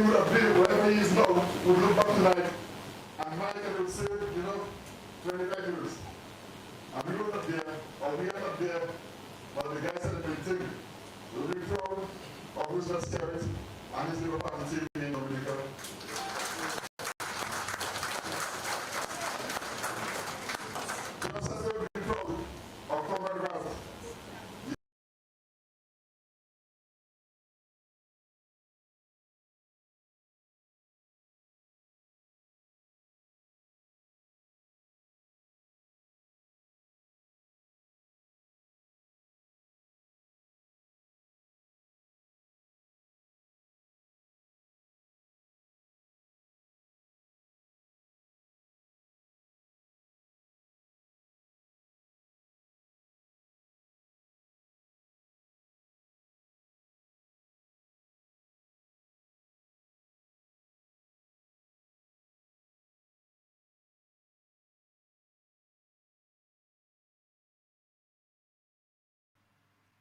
he would have been, wherever he is now, would look back tonight, and Mike would say, 25 years. And we were not there, or we are not there, but the guy said the same thing. We'll be proud of Roosevelt's spirit and his little party in Dominica. Just as we'll be proud of Comrade Ralph.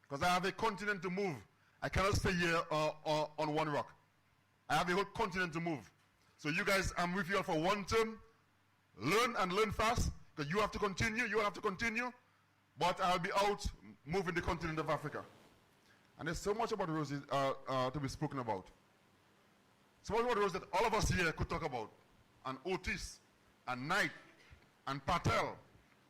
Because I have a continent to move. I cannot stay here on one rock. I have a whole continent to move. So you guys, I'm with you all for one term. Learn and learn fast, because you have to continue, you have to continue. But I'll be out moving the continent of Africa. And there's so much about Rosie to be spoken about. So much about Rosie that all of us here could talk about. And Otis, and Knight, and Patel,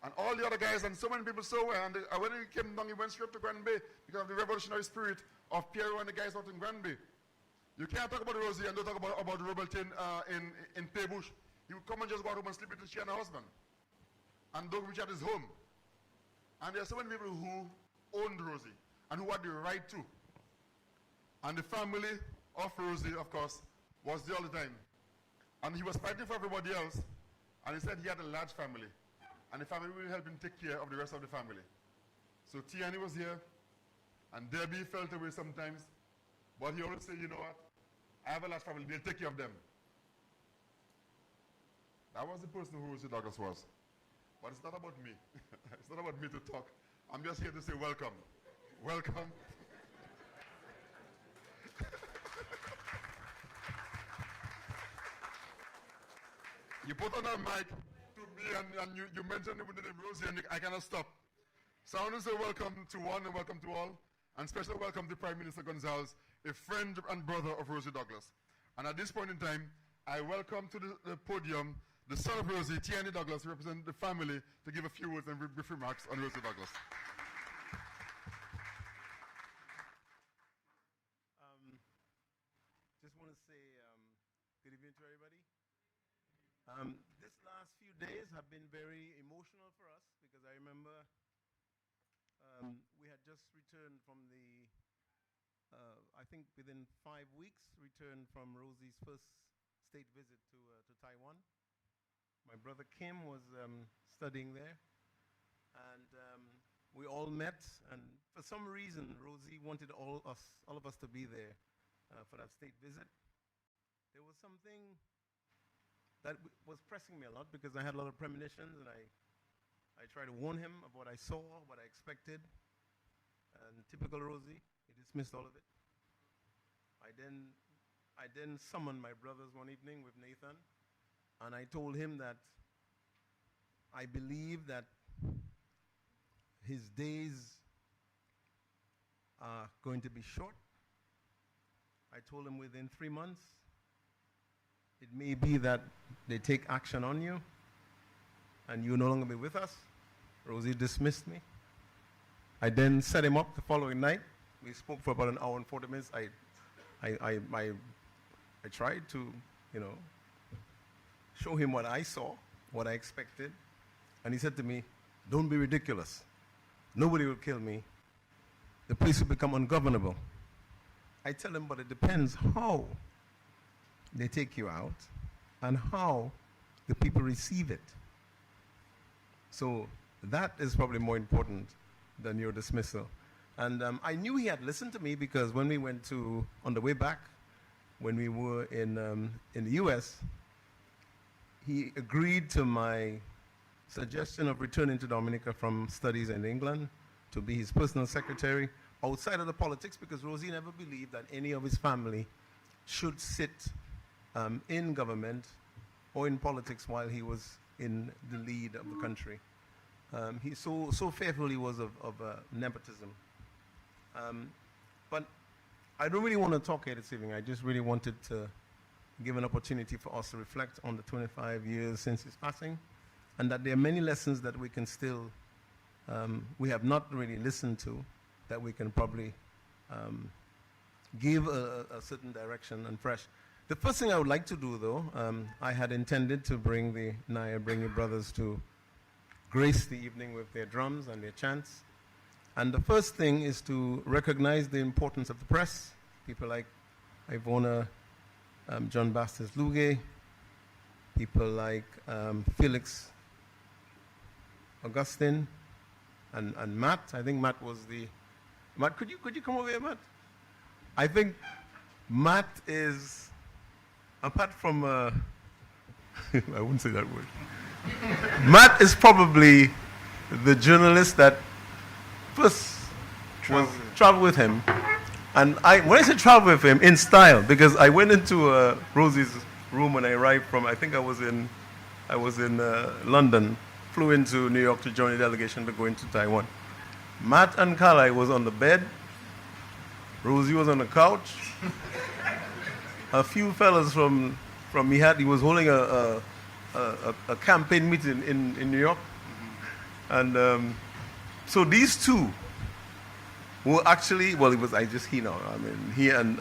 and all the other guys, and so many people so well. And when he came down, he went straight to Grand Bay because of the revolutionary spirit of Pierrot and the guys out in Grand Bay. You can't talk about Rosie and don't talk about the rebellion in Paybush. He would come and just go home and sleep with she and her husband. And don't reach out his home. And there are so many people who owned Rosie and who had the right to. And the family of Rosie, of course, was there all the time. And he was fighting for everybody else. And he said he had a large family. And the family will help him take care of the rest of the family. So Tiani was here, and Debbie felt away sometimes, but he always said, you know what, I have a large family, they'll take care of them. That was the person who Rosie Douglas was. But it's not about me. It's not about me to talk. I'm just here to say welcome. Welcome. You put on that mic to me and you mentioned the name Rosie and I cannot stop. So I want to say welcome to one and welcome to all. And special welcome to Prime Minister Gonzalez, a friend and brother of Rosie Douglas. And at this point in time, I welcome to the podium the son of Rosie, Tiani Douglas, represent the family, to give a few words and brief remarks on Rosie Douglas. Just want to say good evening to everybody. This last few days have been very emotional for us because I remember we had just returned from I think within 5 weeks, returned from Rosie's first state visit to Taiwan. My brother Kim was studying there, and we all met, and for some reason, Rosie wanted all of us to be there for that state visit. There was something that was pressing me a lot because I had a lot of premonitions, and I tried to warn him of what I saw, what I expected, and typical Rosie, he dismissed all of it. I then summoned my brothers one evening with Nathan, and I told him that I believe that his days are going to be short. I told him within 3 months, it may be that they take action on you and you no longer be with us. Rosie dismissed me. I then set him up the following night. We spoke for about an hour and 40 minutes. I tried to, show him what I saw, what I expected. And he said to me, don't be ridiculous. Nobody will kill me. The place will become ungovernable. I tell him, but it depends how they take you out and how the people receive it. So that is probably more important than your dismissal. And I knew he had listened to me because when we went on the way back, when we were in the US, he agreed to my suggestion of returning to Dominica from studies in England to be his personal secretary outside of the politics, because Rosie never believed that any of his family should sit in government or in politics while he was in the lead of the country. He so fearful he was of nepotism. But I don't really want to talk here this evening. I just really wanted to give an opportunity for us to reflect on the 25 years since his passing, and that there are many lessons that we can still, we have not really listened to, that we can probably give a certain direction and fresh. The first thing I would like to do, though, I had intended to bring the Naya Bringy brothers to grace the evening with their drums and their chants. And the first thing is to recognize the importance of the press. People like Ivona, John Bastos Luge, people like Felix Augustine, and Matt. I think Matt was the... Matt, could you come over here, Matt? I think Matt is, apart from... I wouldn't say that word. Matt is probably the journalist that first traveled with him. And when I say travel with him, in style, because I went into Rosie's room when I arrived from, I think I was in London, flew into New York to join the delegation to go into Taiwan. Matt and Carly was on the bed, Rosie was on the couch. A few fellas from he was holding a campaign meeting in New York. And so these two were actually, well, it was he and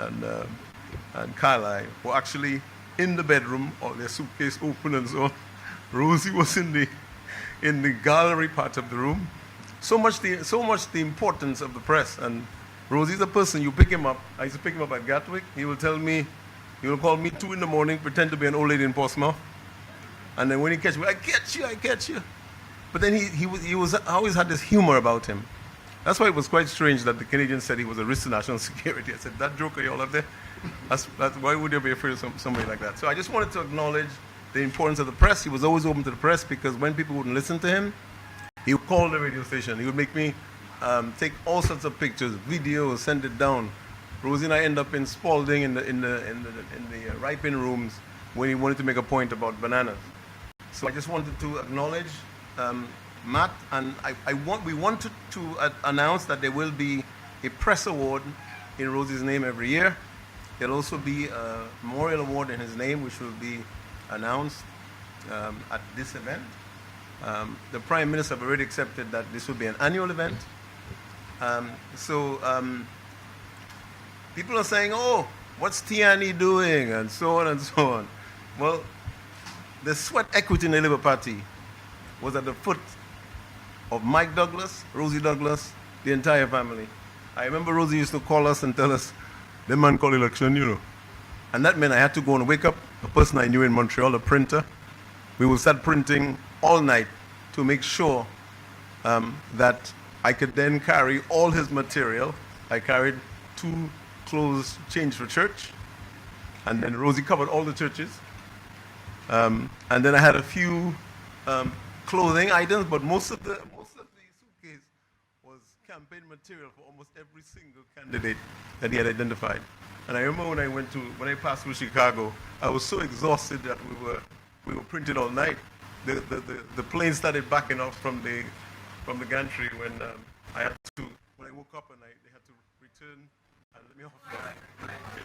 Carly were actually in the bedroom, or their suitcase open and so on. Rosie was in the gallery part of the room. So much the importance of the press. And Rosie's a person, you pick him up. I used to pick him up at Gatwick. He will call me 2 in the morning, pretend to be an old lady in Portsmouth. And then when he catch me, I catch you. But then he always had this humor about him. That's why it was quite strange that the Canadians said he was a risk to national security. I said, that joker you all have there? That's why would you be afraid of somebody like that? So I just wanted to acknowledge the importance of the press. He was always open to the press, because when people wouldn't listen to him, he would call the radio station. He would make me take all sorts of pictures, videos, send it down. Rosie and I end up in Spalding in the ripening rooms when he wanted to make a point about bananas. So I just wanted to acknowledge Matt, and we wanted to announce that there will be a press award in Rosie's name every year. There'll also be a memorial award in his name, which will be announced at this event. The Prime Minister have already accepted that this will be an annual event. People are saying, oh, what's Tiani doing? And so on and so on. Well, the sweat equity in the Labour Party was at the foot of Mike Douglas, Rosie Douglas, the entire family. I remember Rosie used to call us and tell us, the man called election, you know. And that meant I had to go and wake up a person I knew in Montreal, a printer. We would start printing all night to make sure that I could then carry all his material. I carried 2 clothes changed for church, and then Rosie covered all the churches. And then I had a few clothing items, but most of the suitcase was campaign material for almost every single candidate that he had identified. And I remember when I passed through Chicago, I was so exhausted that we were printing all night. The plane started backing off from the gantry when when I woke up at night, they had to return and let me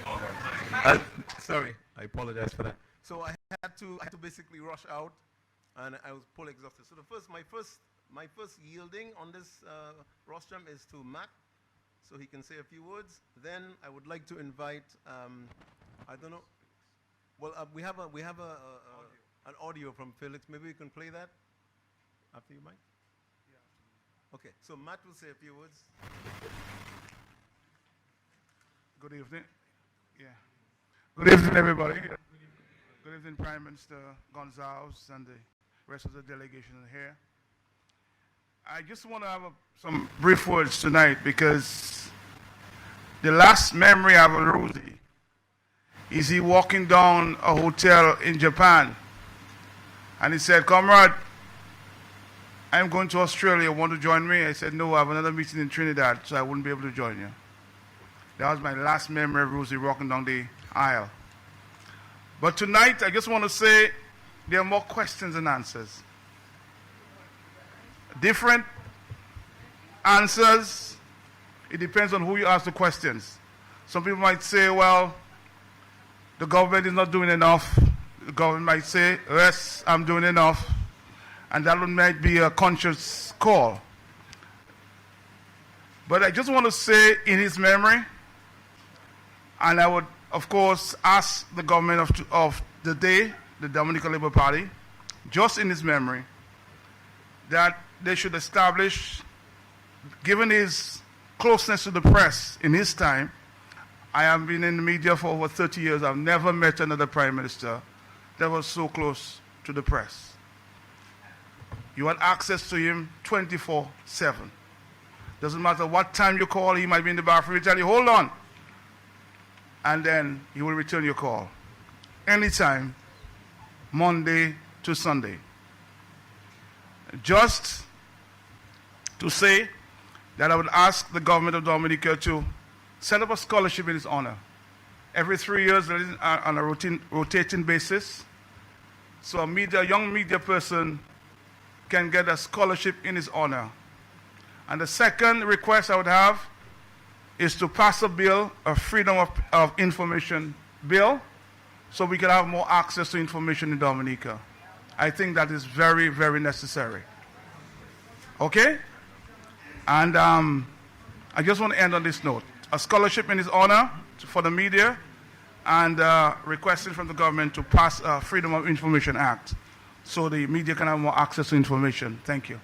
off. Sorry, I apologize for that. So I had to basically rush out, and I was fully exhausted. So my first yielding on this rostrum is to Matt, so he can say a few words. Then I would like to invite I don't know. Well, we have an audio from Felix. Maybe we can play that after you, Mike. Yeah. Okay. So Matt will say a few words. Good evening. Yeah. Good evening, everybody. Good evening, Prime Minister Gonzalez and the rest of the delegation here. I just want to have some brief words tonight, because the last memory I have of Rosie is he walking down a hotel in Japan, and he said, "Comrade, I'm going to Australia. Want to join me?" I said, "No, I have another meeting in Trinidad, so I wouldn't be able to join you." That was my last memory of Rosie walking down the aisle. But tonight, I just want to say there are more questions than answers. Different answers, it depends on who you ask the questions. Some people might say, well, the government is not doing enough. The government might say, yes, I'm doing enough. And that might be a conscious call. But I just want to say in his memory, and I would, of course, ask the government of the day, the Dominican Labour Party, just in his memory, that they should establish, given his closeness to the press in his time, I have been in the media for over 30 years. I've never met another prime minister that was so close to the press. You had access to him 24/7. Doesn't matter what time you call, he might be in the bathroom, he'll tell you, hold on. And then he will return your call. Anytime, Monday to Sunday. Just to say that I would ask the government of Dominica to set up a scholarship in his honor. Every 3 years, on a rotating basis. So a young media person can get a scholarship in his honor. And the second request I would have is to pass a bill, a freedom of information bill, so we can have more access to information in Dominica. I think that is very, very necessary. Okay? And I just want to end on this note. A scholarship in his honor for the media, and requesting from the government to pass a Freedom of Information Act so the media can have more access to information. Thank you.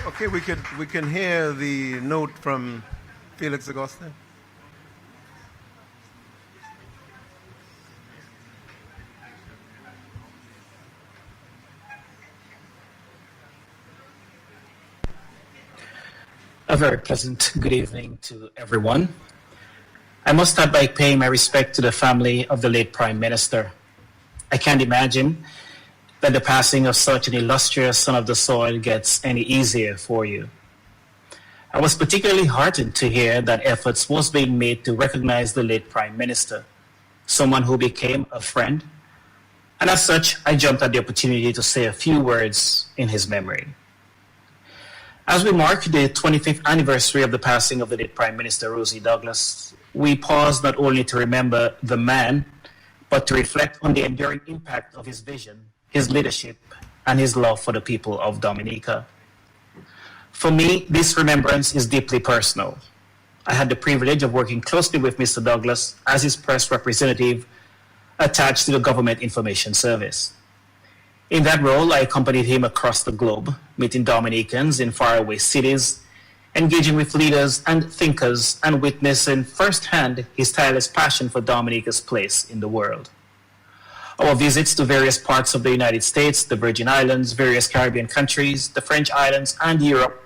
Okay, we can hear the note from Felix Auguste. A very pleasant good evening to everyone. I must start by paying my respect to the family of the late Prime Minister. I can't imagine that the passing of such an illustrious son of the soil gets any easier for you. I was particularly heartened to hear that efforts was being made to recognize the late Prime Minister, someone who became a friend, and as such, I jumped at the opportunity to say a few words in his memory. As we mark the 25th anniversary of the passing of the late Prime Minister Rosie Douglas, we pause not only to remember the man, but to reflect on the enduring impact of his vision, his leadership, and his love for the people of Dominica. For me, this remembrance is deeply personal. I had the privilege of working closely with Mr. Douglas as his press representative attached to the Government Information Service. In that role, I accompanied him across the globe, meeting Dominicans in faraway cities, engaging with leaders and thinkers, and witnessing firsthand his tireless passion for Dominica's place in the world. Our visits to various parts of the United States, the Virgin Islands, various Caribbean countries, the French Islands, and Europe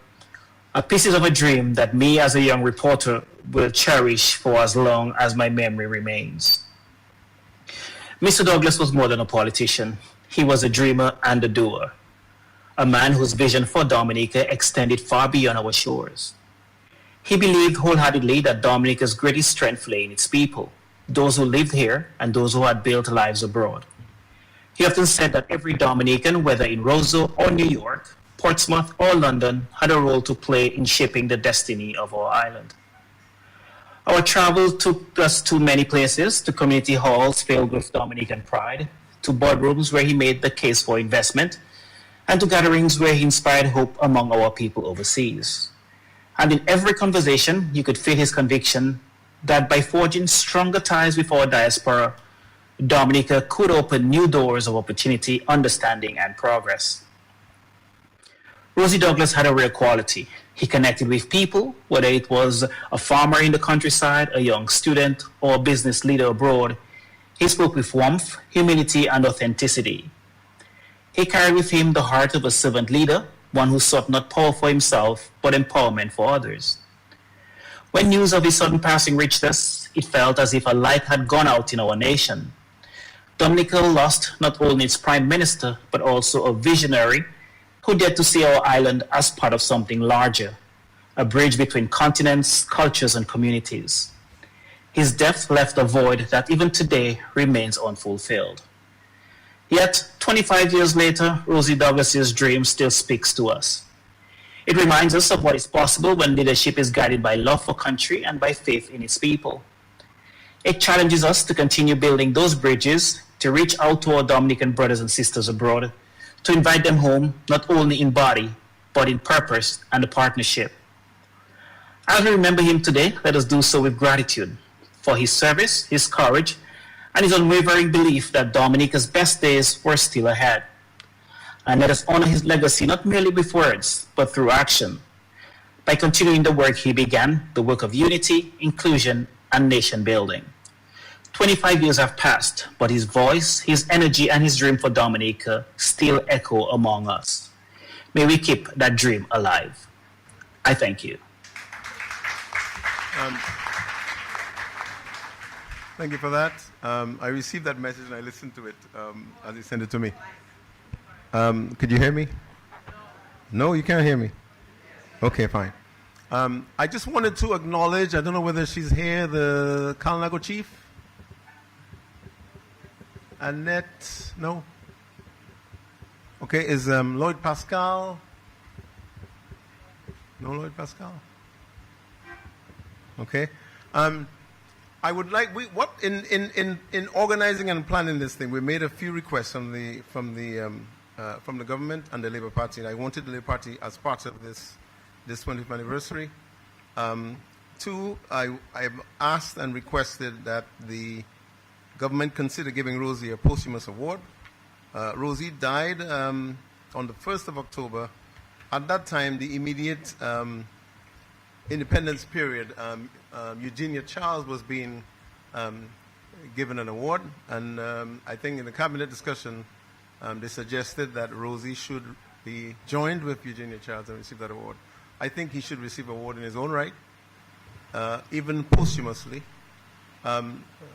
are pieces of a dream that me as a young reporter will cherish for as long as my memory remains. Mr. Douglas was more than a politician. He was a dreamer and a doer, a man whose vision for Dominica extended far beyond our shores. He believed wholeheartedly that Dominica's greatest strength lay in its people, those who lived here and those who had built lives abroad. He often said that every Dominican, whether in Roseau or New York, Portsmouth or London, had a role to play in shaping the destiny of our island. Our travel took us to many places, to community halls filled with Dominican pride, to boardrooms where he made the case for investment, and to gatherings where he inspired hope among our people overseas. And in every conversation, you could feel his conviction that by forging stronger ties with our diaspora, Dominica could open new doors of opportunity, understanding, and progress. Rosie Douglas had a rare quality. He connected with people, whether it was a farmer in the countryside, a young student, or a business leader abroad. He spoke with warmth, humility, and authenticity. He carried with him the heart of a servant leader, one who sought not power for himself, but empowerment for others. When news of his sudden passing reached us, it felt as if a light had gone out in our nation. Dominica lost not only its prime minister, but also a visionary who dared to see our island as part of something larger, a bridge between continents, cultures, and communities. His death left a void that even today remains unfulfilled. Yet, 25 years later, Rosie Douglas's dream still speaks to us. It reminds us of what is possible when leadership is guided by love for country and by faith in its people. It challenges us to continue building those bridges, to reach out to our Dominican brothers and sisters abroad, to invite them home not only in body, but in purpose and a partnership. As we remember him today, let us do so with gratitude for his service, his courage, and his unwavering belief that Dominica's best days were still ahead. And let us honor his legacy not merely with words, but through action, by continuing the work he began, the work of unity, inclusion, and nation building. 25 years have passed, but his voice, his energy, and his dream for Dominica still echo among us. May we keep that dream alive. I thank you. Thank you for that. I received that message and I listened to it as he sent it to me. Could you hear me? No, you can't hear me? Okay, fine. I just wanted to acknowledge, I don't know whether she's here, the Kalnago chief. Annette, no? Okay, is Lloyd Pascal? No Lloyd Pascal? Okay. I would like, in organizing and planning this thing, we made a few requests from the government and the Labour Party. And I wanted the Labour Party as part of this 20th anniversary. Two, I have asked and requested that the government consider giving Rosie a posthumous award. Rosie died on the 1st of October. At that time, the immediate independence period, Eugenia Charles was being given an award, and I think in the cabinet discussion, they suggested that Rosie should be joined with Eugenia Charles and receive that award. I think he should receive an award in his own right, even posthumously.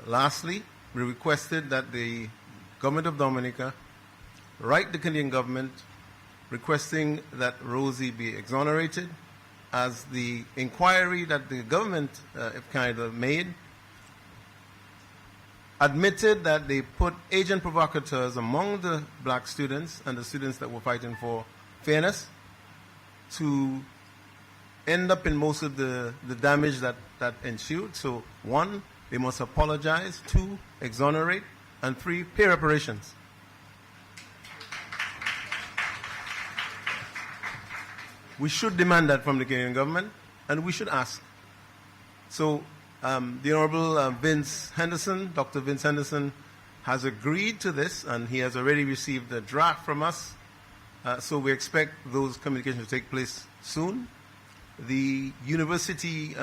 Lastly, we requested that the government of Dominica write the Canadian government requesting that Rosie be exonerated, as the inquiry that the government kind of made admitted that they put agent provocateurs among the black students and the students that were fighting for fairness to end up in most of the damage that ensued. So 1, they must apologize, 2, exonerate, and 3, pay reparations. We should demand that from the Canadian government, and we should ask. So the Honorable Vince Henderson, Dr. Vince Henderson, has agreed to this, and he has already received a draft from us. So we expect those communications to take place soon. The university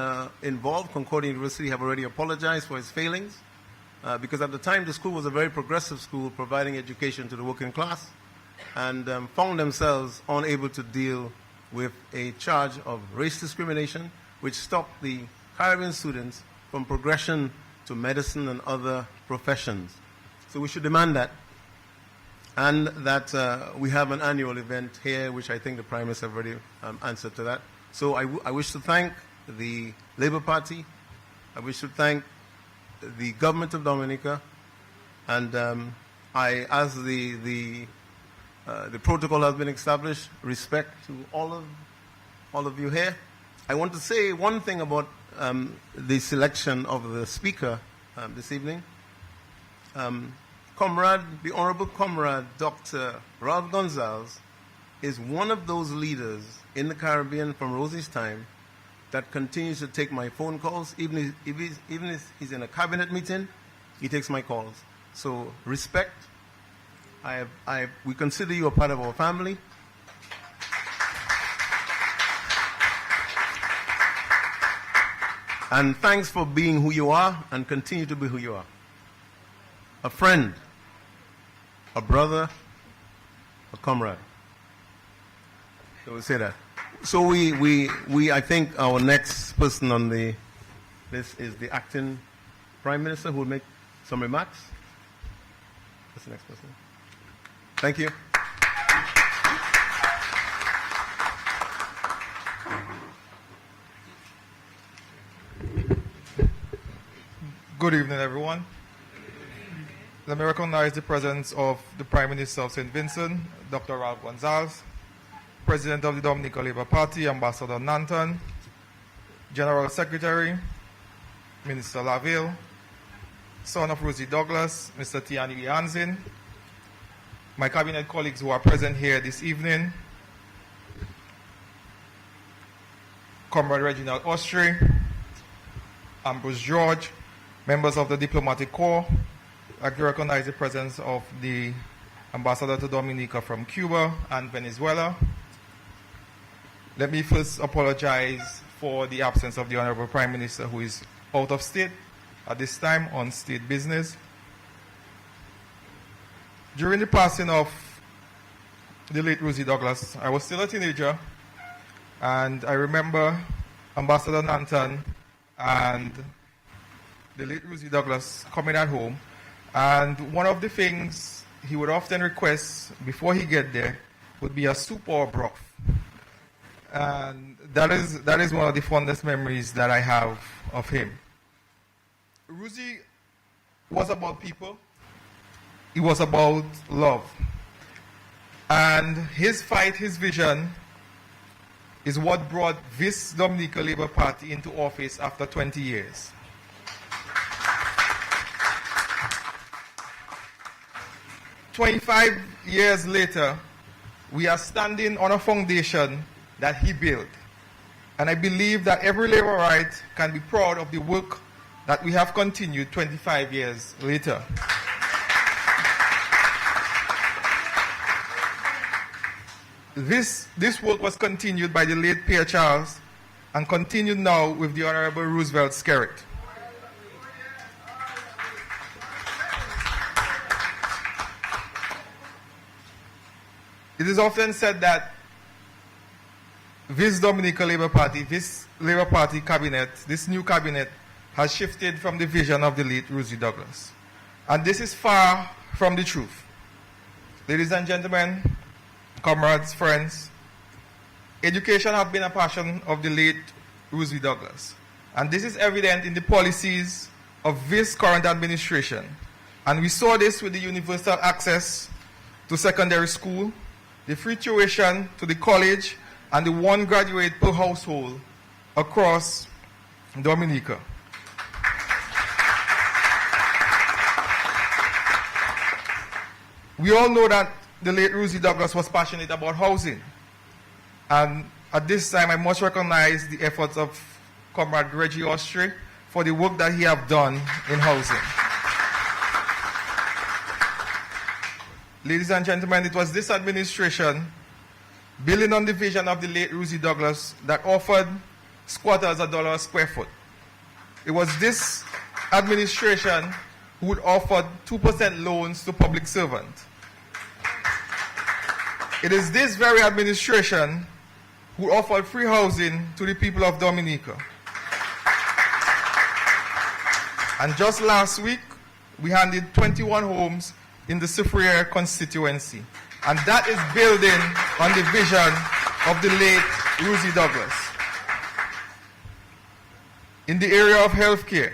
involved, Concordia University, have already apologized for its failings, because at the time the school was a very progressive school providing education to the working class, and found themselves unable to deal with a charge of race discrimination, which stopped the Caribbean students from progression to medicine and other professions. So we should demand that. And that we have an annual event here, which I think the Prime Minister have already answered to that. So I wish to thank the Labour Party. I wish to thank the government of Dominica. And as the protocol has been established, respect to all of you here. I want to say one thing about the selection of the speaker this evening. The Honorable Comrade Dr. Ralph Gonzalez is one of those leaders in the Caribbean from Rosie's time that continues to take my phone calls. Even if he's in a cabinet meeting, he takes my calls. So respect. We consider you a part of our family. And thanks for being who you are and continue to be who you are. A friend, a brother, a comrade. So we say that. So I think our next person on the list is the acting Prime Minister, who will make some remarks. That's the next person. Thank you. Good evening, everyone. Let me recognize the presence of the Prime Minister of St. Vincent, Dr. Ralph Gonzalez, President of the Dominican Labour Party, Ambassador Nanton, General Secretary, Minister Laville, son of Rosie Douglas, Mr. Tiani Ianzin, my cabinet colleagues who are present here this evening, Comrade Reginald Austri, Ambrose George, members of the Diplomatic Corps. I'd like to recognize the presence of the Ambassador to Dominica from Cuba and Venezuela. Let me first apologize for the absence of the Honorable Prime Minister, who is out of state at this time on state business. During the passing of the late Rosie Douglas, I was still a teenager, and I remember Ambassador Nanton and the late Rosie Douglas coming at home, and one of the things he would often request before he get there would be a soup or broth. And that is one of the fondest memories that I have of him. Rosie was about people. It was about love. And his fight, his vision, is what brought this Dominica Labour Party into office after 20 years. "25 years later, we are standing on a foundation that he built. And I believe that every Labourite can be proud of the work that we have continued 25 years later. This work was continued by the late Pierre Charles and continued now with the Honorable Roosevelt Skerritt. It is often said that this Dominica Labour Party, this Labour Party cabinet, this new cabinet has shifted from the vision of the late Rosie Douglas. And this is far from the truth. Ladies and gentlemen, comrades, friends, education has been a passion of the late Rosie Douglas. And this is evident in the policies of this current administration. And we saw this with the universal access to secondary school, the free tuition to the college, and the one graduate per household across Dominica. We all know that the late Rosie Douglas was passionate about housing. And at this time, I must recognize the efforts of Comrade Reggie Austri for the work that he has done in housing. Ladies and gentlemen, it was this administration, building on the vision of the late Rosie Douglas, that offered squatters $1 a square foot. It was this administration who would offer 2% loans to public servants. It is this very administration who offered free housing to the people of Dominica. And just last week, we handed 21 homes in the Soufriere constituency. And that is building on the vision of the late Rosie Douglas. In the area of healthcare,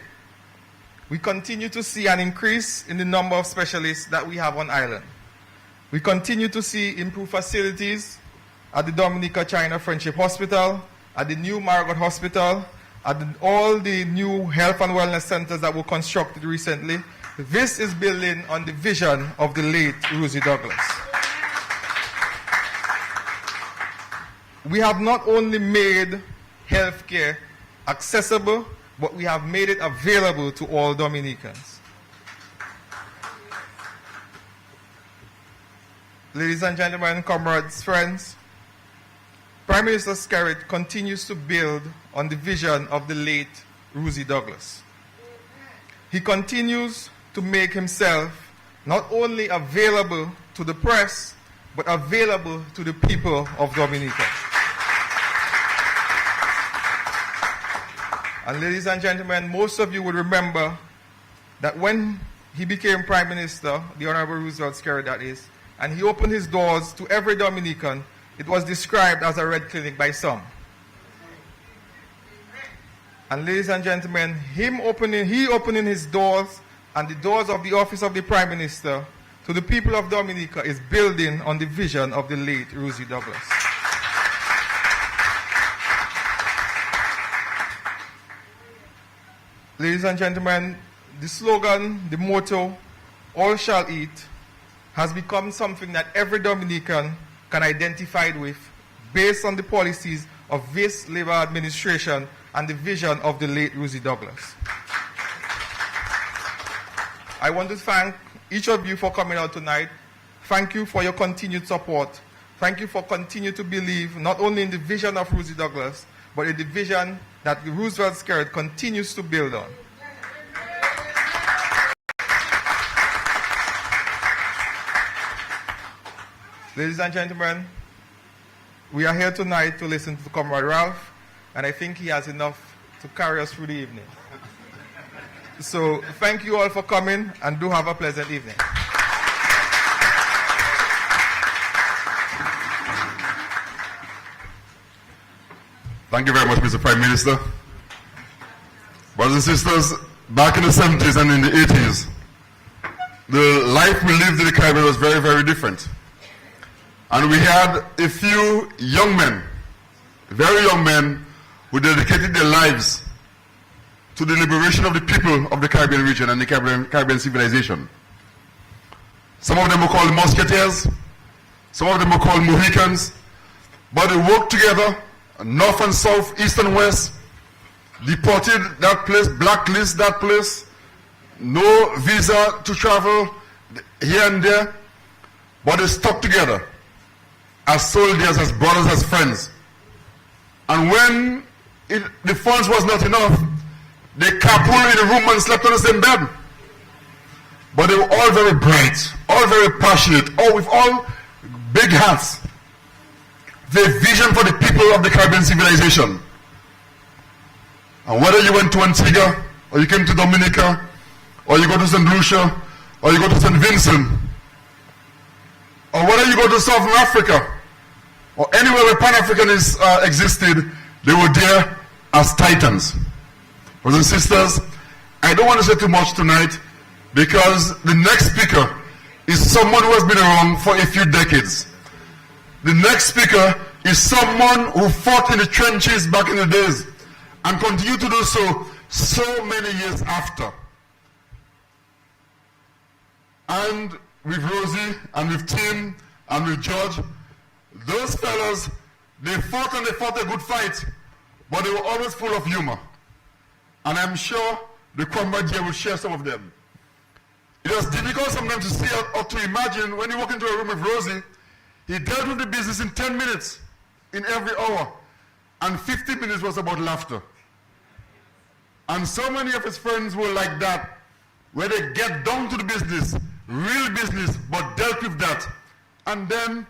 we continue to see an increase in the number of specialists that we have on island. We continue to see improved facilities at the Dominica China Friendship Hospital, at the new Margaret Hospital, at all the new health and wellness centers that were constructed recently. This is building on the vision of the late Rosie Douglas. We have not only made healthcare accessible, but we have made it available to all Dominicans. Ladies and gentlemen, comrades, friends, Prime Minister Skerritt continues to build on the vision of the late Rosie Douglas. He continues to make himself not only available to the press, but available to the people of Dominica. And ladies and gentlemen, most of you would remember that when he became Prime Minister, the Honorable Roosevelt Skerritt that is, and he opened his doors to every Dominican, it was described as a red clinic by some. And ladies and gentlemen, he opening his doors and the doors of the office of the Prime Minister to the people of Dominica is building on the vision of the late Rosie Douglas. Ladies and gentlemen, the slogan, the motto, all shall eat, has become something that every Dominican can identify with based on the policies of this Labour administration and the vision of the late Rosie Douglas. I want to thank each of you for coming out tonight. Thank you for your continued support. Thank you for continuing to believe not only in the vision of Rosie Douglas, but in the vision that the Roosevelt Spirit continues to build on. Ladies and gentlemen, we are here tonight to listen to Comrade Ralph, and I think he has enough to carry us through the evening. So thank you all for coming, and do have a pleasant evening. Thank you very much, Mr. Prime Minister. Brothers and sisters, back in the 70s and in the 80s, the life we lived in the Caribbean was very, very different. And we had a few young men, very young men, who dedicated their lives to the liberation of the people of the Caribbean region and the Caribbean civilization. Some of them were called Musketeers, some of them were called Mohicans, but they worked together, north and south, east and west, deported that place, blacklist that place, no visa to travel here and there, but they stuck together as soldiers, as brothers, as friends. And when the funds was not enough, they carpooled in a room and slept on the same bed. But they were all very bright, all very passionate, all with all big hearts. The vision for the people of the Caribbean civilization. And whether you went to Antigua, or you came to Dominica, or you go to St. Lucia, or you go to St. Vincent, or whether you go to Southern Africa, or anywhere where Pan-Africanism existed, they were there as titans. Brothers and sisters, I don't want to say too much tonight, because the next speaker is someone who has been around for a few decades. The next speaker is someone who fought in the trenches back in the days and continue to do so many years after. And with Rosie, and with Tim, and with George, those fellas, they fought and they fought a good fight, but they were always full of humor. And I'm sure the comrade here will share some of them. It was difficult sometimes to see or to imagine when you walk into a room with Rosie, he dealt with the business in 10 minutes in every hour, and 50 minutes was about laughter. And so many of his friends were like that, where they get down to the business, real business, but dealt with that. And then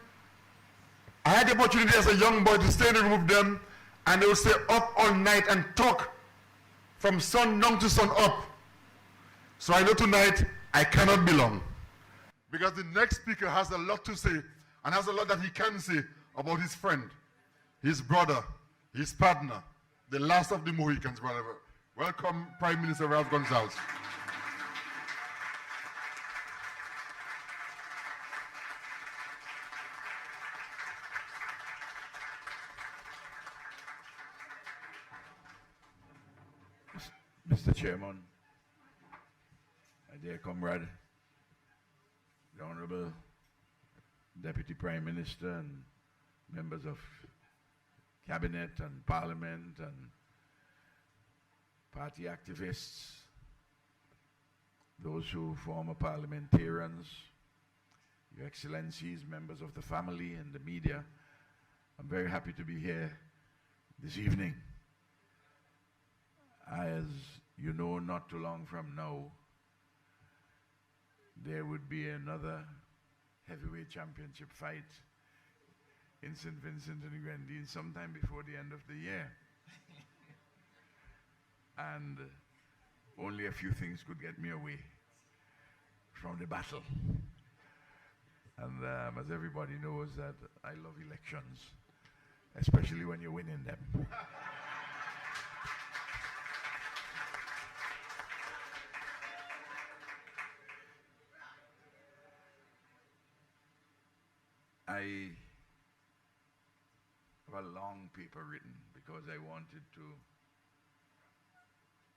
I had the opportunity as a young boy to stay in the room with them, and they would stay up all night and talk from sundown to sun up. So I know tonight I cannot be long, because the next speaker has a lot to say, and has a lot that he can say about his friend, his brother, his partner, the last of the Mohicans, whatever. Welcome, Prime Minister Ralph Gonsalves. Mr. Chairman, my dear comrade, the Honorable Deputy Prime Minister and members of Cabinet and Parliament and party activists, those who former parliamentarians, Your Excellencies, members of the family and the media, I'm very happy to be here this evening. As you know, not too long from now, there would be another heavyweight championship fight in St. Vincent and the Grenadines sometime before the end of the year. And only a few things could get me away from the battle. And as everybody knows, that I love elections, especially when you're winning them. I have a long paper written because I wanted to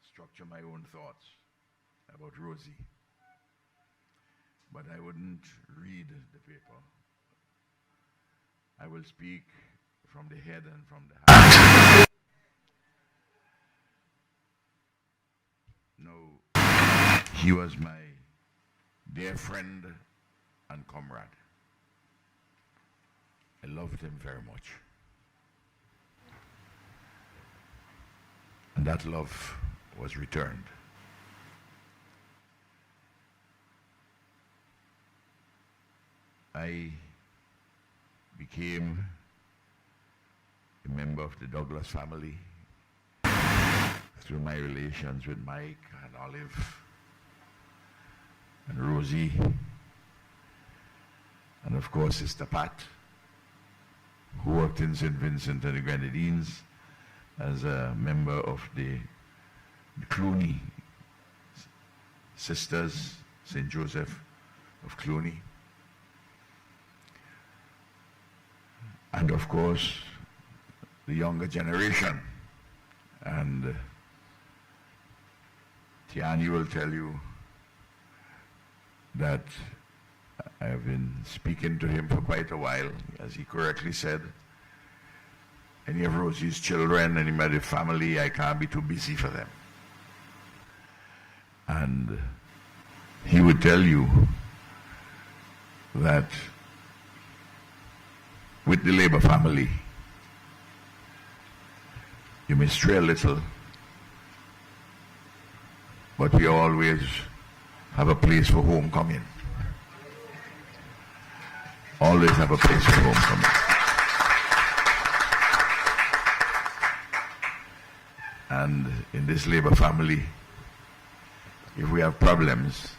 structure my own thoughts about Rosie. But I wouldn't read the paper. I will speak from the head and from the heart. No, he was my dear friend and comrade. I loved him very much. And that love was returned. I became a member of the Douglas family through my relations with Mike and Olive and Rosie, and of course Sister Pat, who worked in St. Vincent and the Grenadines as a member of the Clooney Sisters, St. Joseph of Clooney. And of course, the younger generation. And Tiani will tell you that I have been speaking to him for quite a while. As he correctly said, any of Rosie's children, any of the family, I can't be too busy for them. And he would tell you that with the Labour family, you may stray a little, but we always have a place for homecoming. Always have a place for homecoming. And in this Labour family, if we have problems,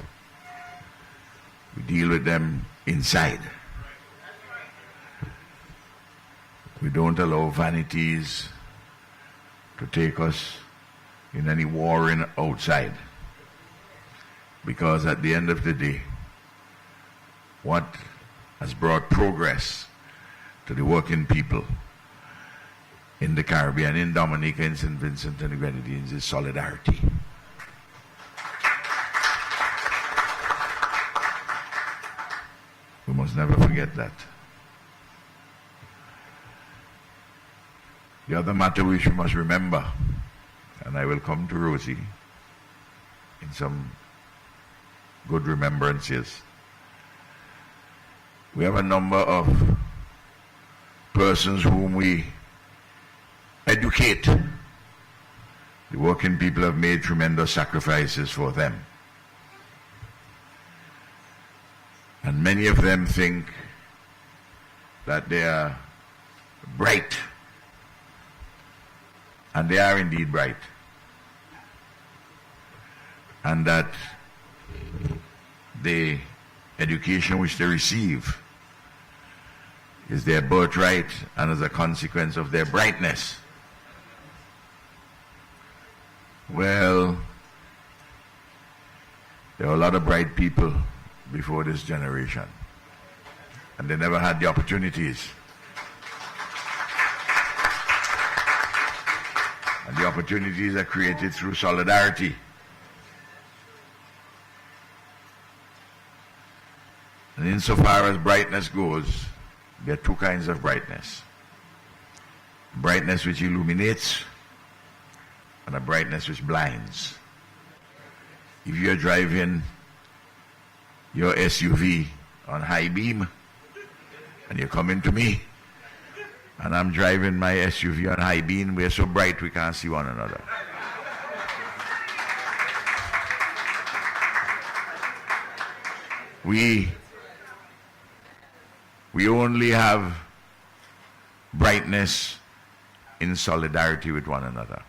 we deal with them inside. We don't allow vanities to take us in any warring outside. Because at the end of the day, what has brought progress to the working people in the Caribbean, in Dominica, in St. Vincent and the Grenadines is solidarity. We must never forget that. The other matter which we must remember, and I will come to Rosie in some good remembrances. We have a number of persons whom we educate. The working people have made tremendous sacrifices for them. And many of them think that they are bright. And they are indeed bright. And that the education which they receive is their birthright and as a consequence of their brightness. Well, there were a lot of bright people before this generation, and they never had the opportunities. And the opportunities are created through solidarity. And insofar as brightness goes, there are two kinds of brightness. Brightness which illuminates and a brightness which blinds. If you're driving your SUV on high beam and you're coming to me and I'm driving my SUV on high beam, we're so bright we can't see one another. We only have brightness in solidarity with one another.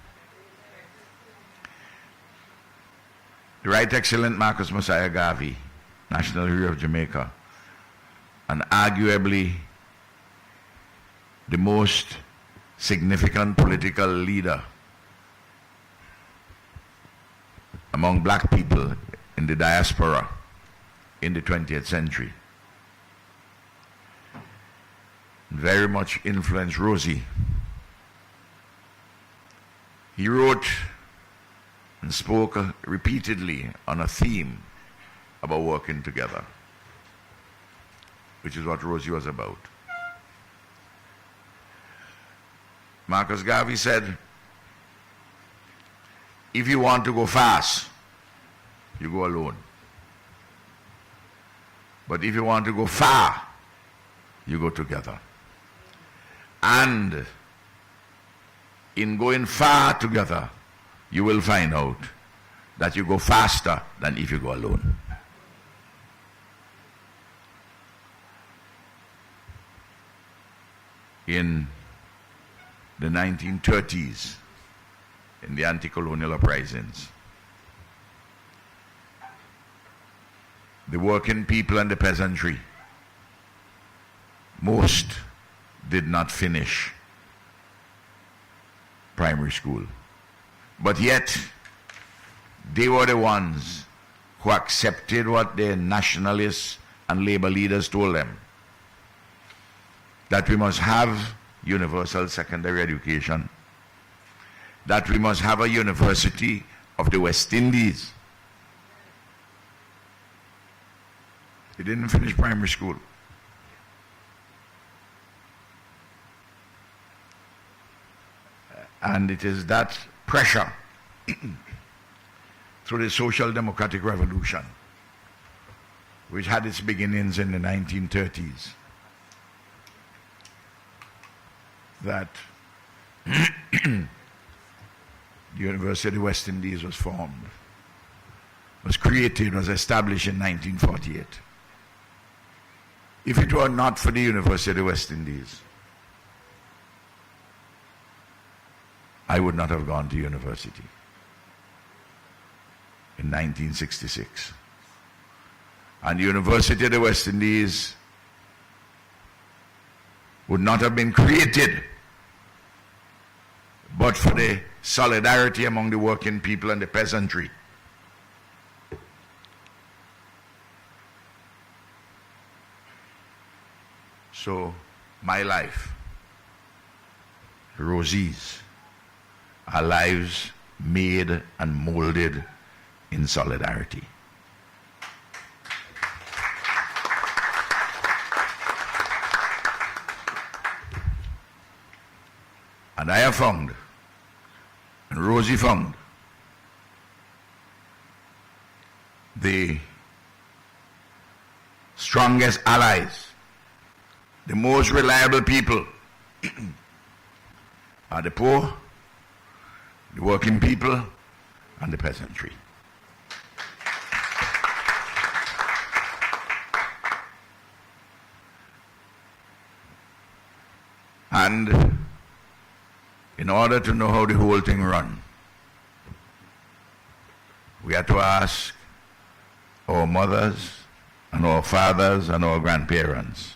The Right Excellent Marcus Mosiah Garvey, National Hero of Jamaica, and arguably the most significant political leader among black people in the diaspora in the 20th century. very much influenced Rosie. He wrote and spoke repeatedly on a theme about working together, which is what Rosie was about. Marcus Garvey said, if you want to go fast, you go alone. But if you want to go far, you go together. And in going far together, you will find out that you go faster than if you go alone. In the 1930s, in the anti-colonial uprisings, the working people and the peasantry, most did not finish primary school. But yet, they were the ones who accepted what their nationalists and labor leaders told them, that we must have universal secondary education, that we must have a University of the West Indies. They didn't finish primary school. And it is that pressure through the social democratic revolution, which had its beginnings in the 1930s, that the University of the West Indies was formed, was created, was established in 1948. If it were not for the University of the West Indies, I would not have gone to university in 1966. And the University of the West Indies would not have been created but for the solidarity among the working people and the peasantry. So my life, Rosie's, our lives made and molded in solidarity. And I have found, and Rosie found, the strongest allies, the most reliable people are the poor, the working people, and the peasantry. And in order to know how the whole thing runs, we had to ask our mothers and our fathers and our grandparents.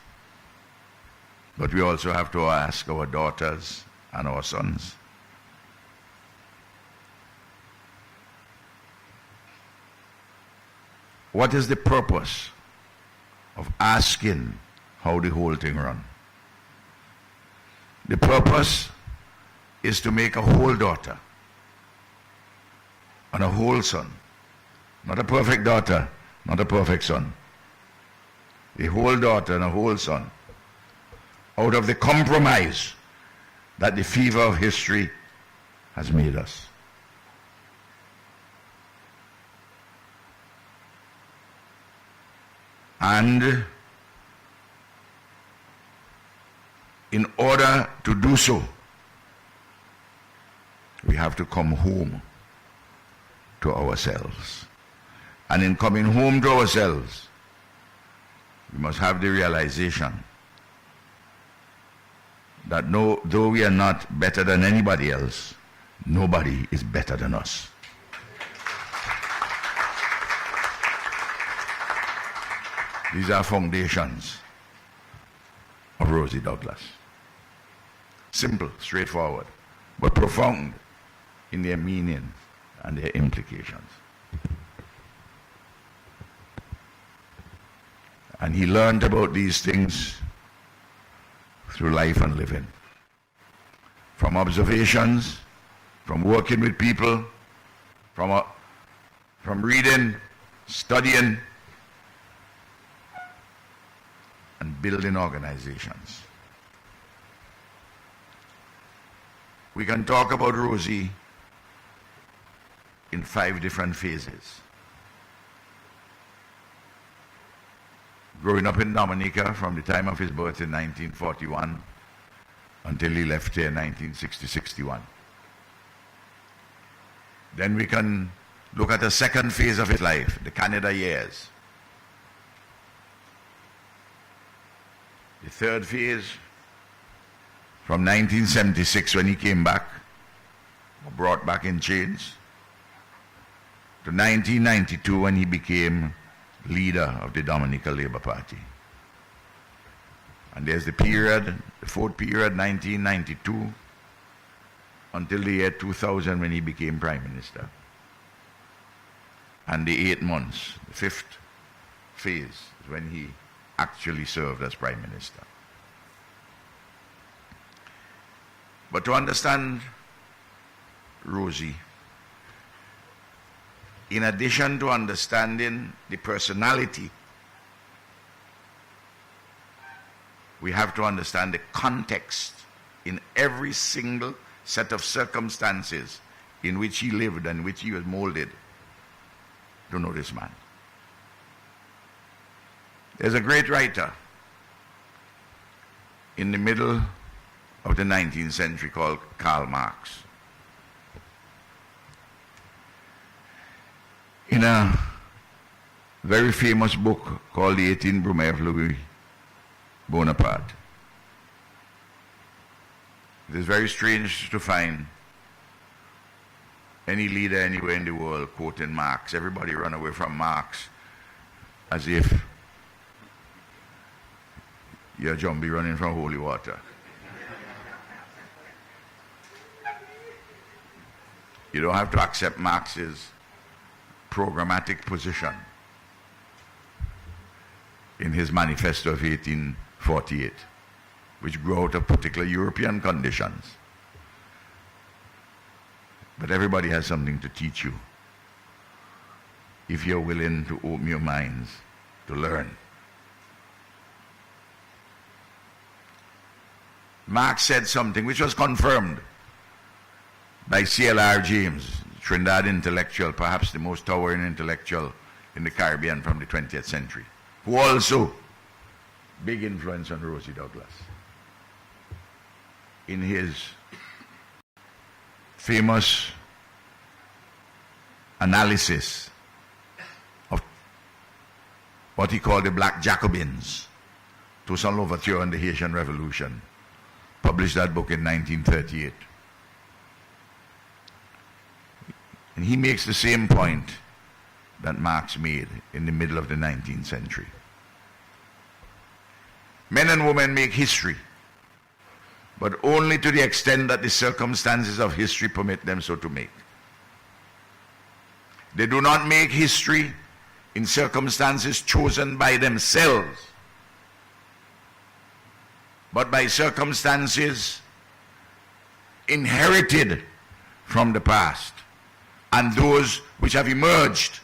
But we also have to ask our daughters and our sons. What is the purpose of asking how the whole thing runs? The purpose is to make a whole daughter and a whole son. Not a perfect daughter, not a perfect son. A whole daughter and a whole son out of the compromise that the fever of history has made us. And in order to do so, we have to come home to ourselves. And in coming home to ourselves, we must have the realization that though we are not better than anybody else, nobody is better than us. These are foundations of Rosie Douglas. Simple, straightforward, but profound in their meaning and their implications. And he learned about these things through life and living. From observations, from working with people, from reading, studying, and building organizations. We can talk about Rosie in 5 different phases. Growing up in Dominica from the time of his birth in 1941 until he left here in 1960-61. Then we can look at the second phase of his life, the Canada years. The third phase, from 1976 when he came back, brought back in chains, to 1992 when he became leader of the Dominica Labour Party. And there's the period, the fourth period, 1992, until the year 2000 when he became Prime Minister. And the 8 months, the fifth phase, is when he actually served as Prime Minister. But to understand Rosie, in addition to understanding the personality, we have to understand the context in every single set of circumstances in which he lived and which he was molded to know this man. There's a great writer in the middle of the 19th century called Karl Marx. In a very famous book called The 18 Brumaire of Louis Bonaparte, it is very strange to find any leader anywhere in the world quoting Marx. Everybody run away from Marx as if you're a zombie running from holy water. You don't have to accept Marx's programmatic position in his manifesto of 1848, which grew out of particular European conditions. But everybody has something to teach you if you're willing to open your minds to learn. Marx said something which was confirmed by C.L.R. James, Trinidad intellectual, perhaps the most towering intellectual in the Caribbean from the 20th century, who also big influence on Rosie Douglas. In his famous analysis of what he called the Black Jacobins, Toussaint Louverture and the Haitian Revolution, published that book in 1938. And he makes the same point that Marx made in the middle of the 19th century. Men and women make history, but only to the extent that the circumstances of history permit them so to make. They do not make history in circumstances chosen by themselves, but by circumstances inherited from the past and those which have emerged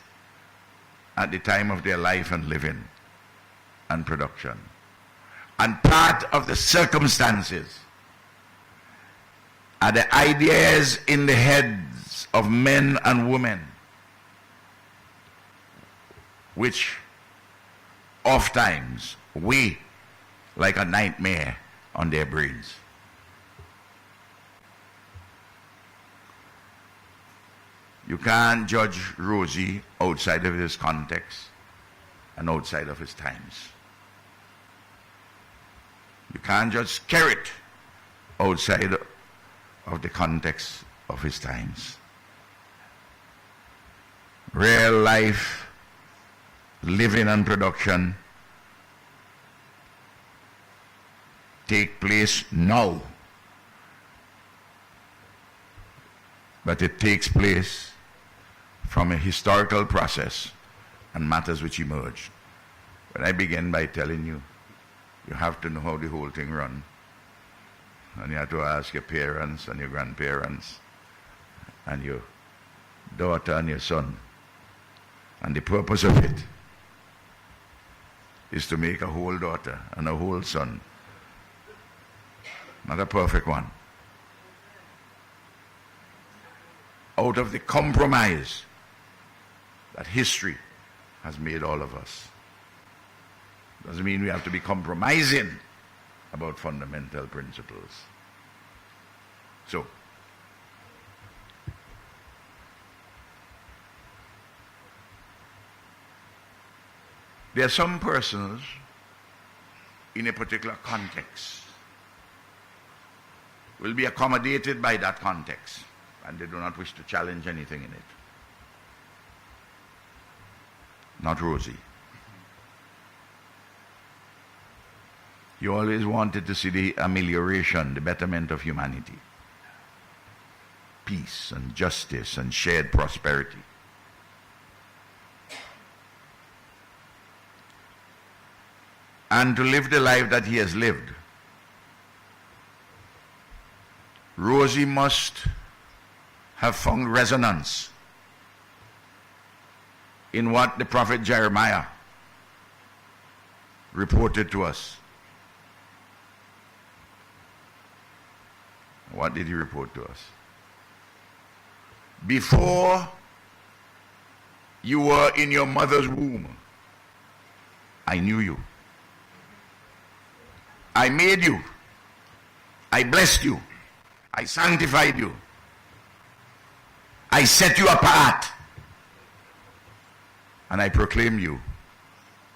at the time of their life and living and production. And part of the circumstances are the ideas in the heads of men and women which oftentimes weigh like a nightmare on their brains. You can't judge Rosie outside of his context and outside of his times. You can't judge Skerritt outside of the context of his times. Real life, living and production take place now. But it takes place from a historical process and matters which emerge. But I begin by telling you, you have to know how the whole thing runs and you have to ask your parents and your grandparents and your daughter and your son. And the purpose of it is to make a whole daughter and a whole son. Not a perfect one. Out of the compromise that history has made all of us. Doesn't mean we have to be compromising about fundamental principles. So, there are some persons in a particular context will be accommodated by that context, and they do not wish to challenge anything in it. Not Rosie. You always wanted to see the amelioration, the betterment of humanity. Peace and justice and shared prosperity. And to live the life that he has lived, Rosie must have found resonance in what the prophet Jeremiah reported to us. What did he report to us? Before you were in your mother's womb, I knew you. I made you. I blessed you. I sanctified you. I set you apart. And I proclaim you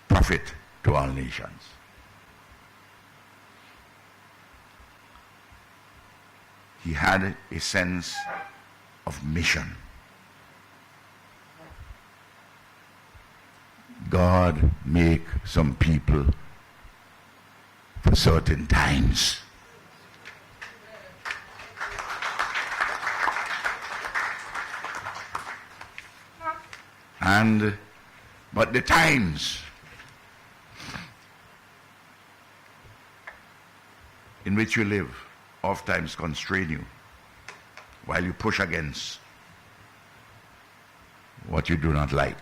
prophet to all nations. He had a sense of mission. God make some people for certain times. But the times in which you live oftentimes constrain you while you push against what you do not like.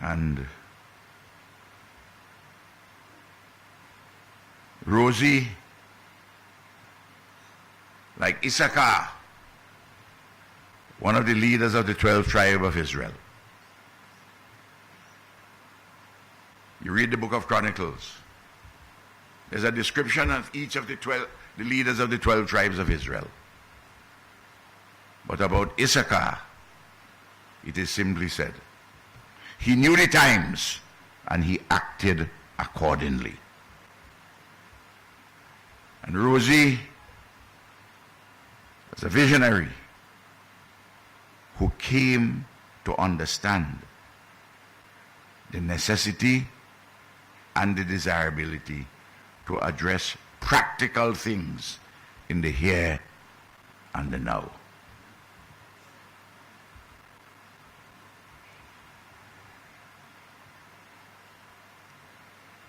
And Rosie, like Issachar, one of the leaders of the 12 tribes of Israel. You read the book of Chronicles. There's a description of each of the leaders of the 12 tribes of Israel. But about Issachar, it is simply said, he knew the times and he acted accordingly. And Rosie was a visionary who came to understand the necessity and the desirability to address practical things in the here and the now.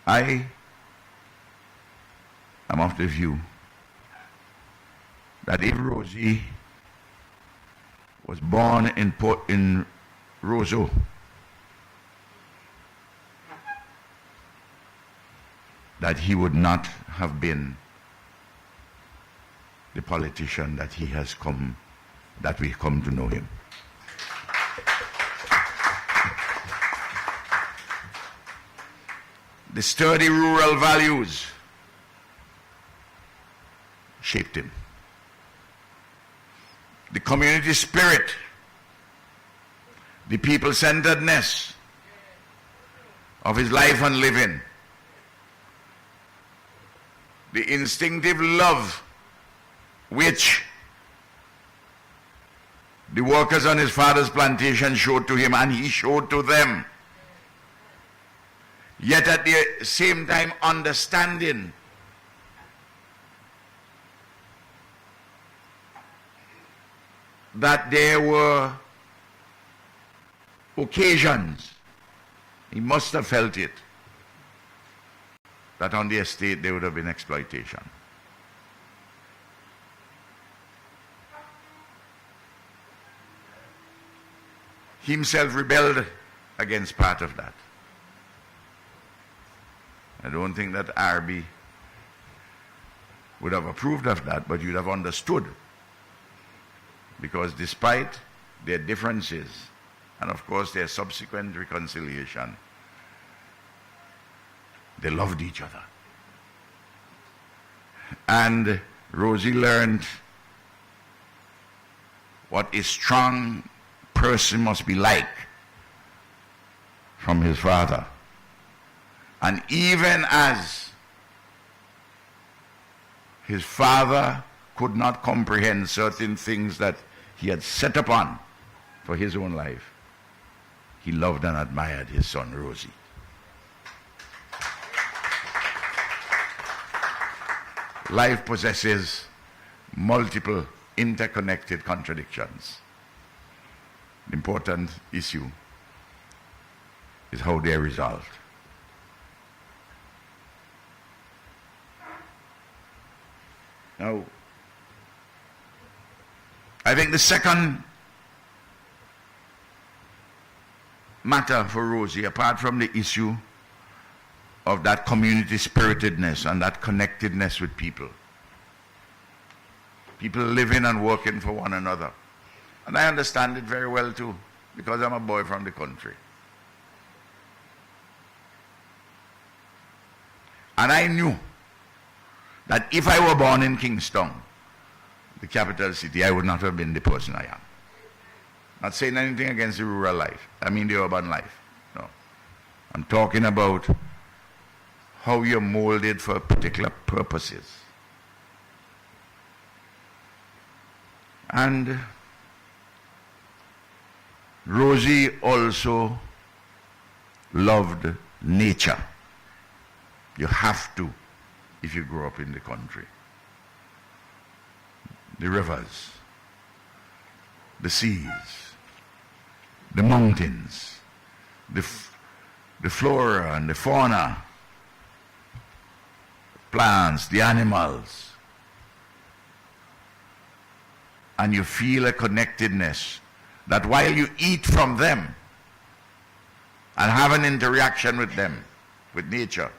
I am of the view that if Rosie was born in Roseau, that he would not have been the politician that he has come, that we come to know him. The sturdy rural values shaped him. The community spirit, the people-centeredness of his life and living, the instinctive love which the workers on his father's plantation showed to him and he showed to them. Yet at the same time understanding that there were occasions, he must have felt it, that on the estate there would have been exploitation. He himself rebelled against part of that. I don't think that RB would have approved of that, but you'd have understood. Because despite their differences, and of course their subsequent reconciliation, they loved each other. And Rosie learned what a strong person must be like from his father. And even as his father could not comprehend certain things that he had set upon for his own life, he loved and admired his son Rosie. Life possesses multiple interconnected contradictions. The important issue is how they are resolved. Now, I think the second matter for Rosie, apart from the issue of that community spiritedness and that connectedness with people living and working for one another. And I understand it very well too, because I'm a boy from the country. And I knew that if I were born in Kingston, the capital city, I would not have been the person I am. Not saying anything against the rural life. I mean the urban life. No. I'm talking about how you're molded for particular purposes. And Rosie also loved nature. You have to if you grow up in the country. The rivers, the seas, the mountains, the flora and the fauna, plants, the animals. And you feel a connectedness that while you eat from them and have an interaction with them, with nature,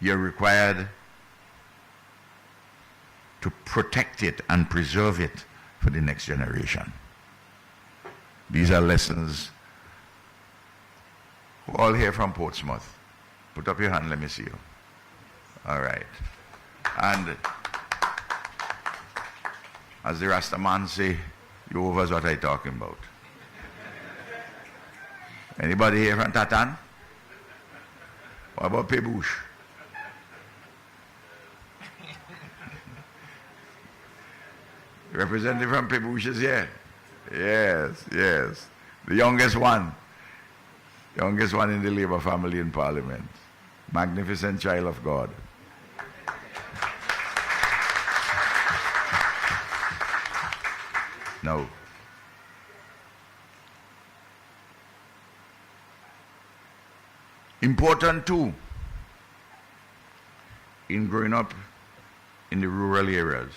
you're required to protect it and preserve it for the next generation. These are lessons. We're all here from Portsmouth. Put up your hand, let me see you. All right. And as the Rastaman say, Jehovah's what I'm talking about. Anybody here from Tatan? What about Pebush? Representative from Pebush is here. Yes, yes. The youngest one. Youngest one in the Labour family in Parliament. Magnificent child of God. Now, important too in growing up in the rural areas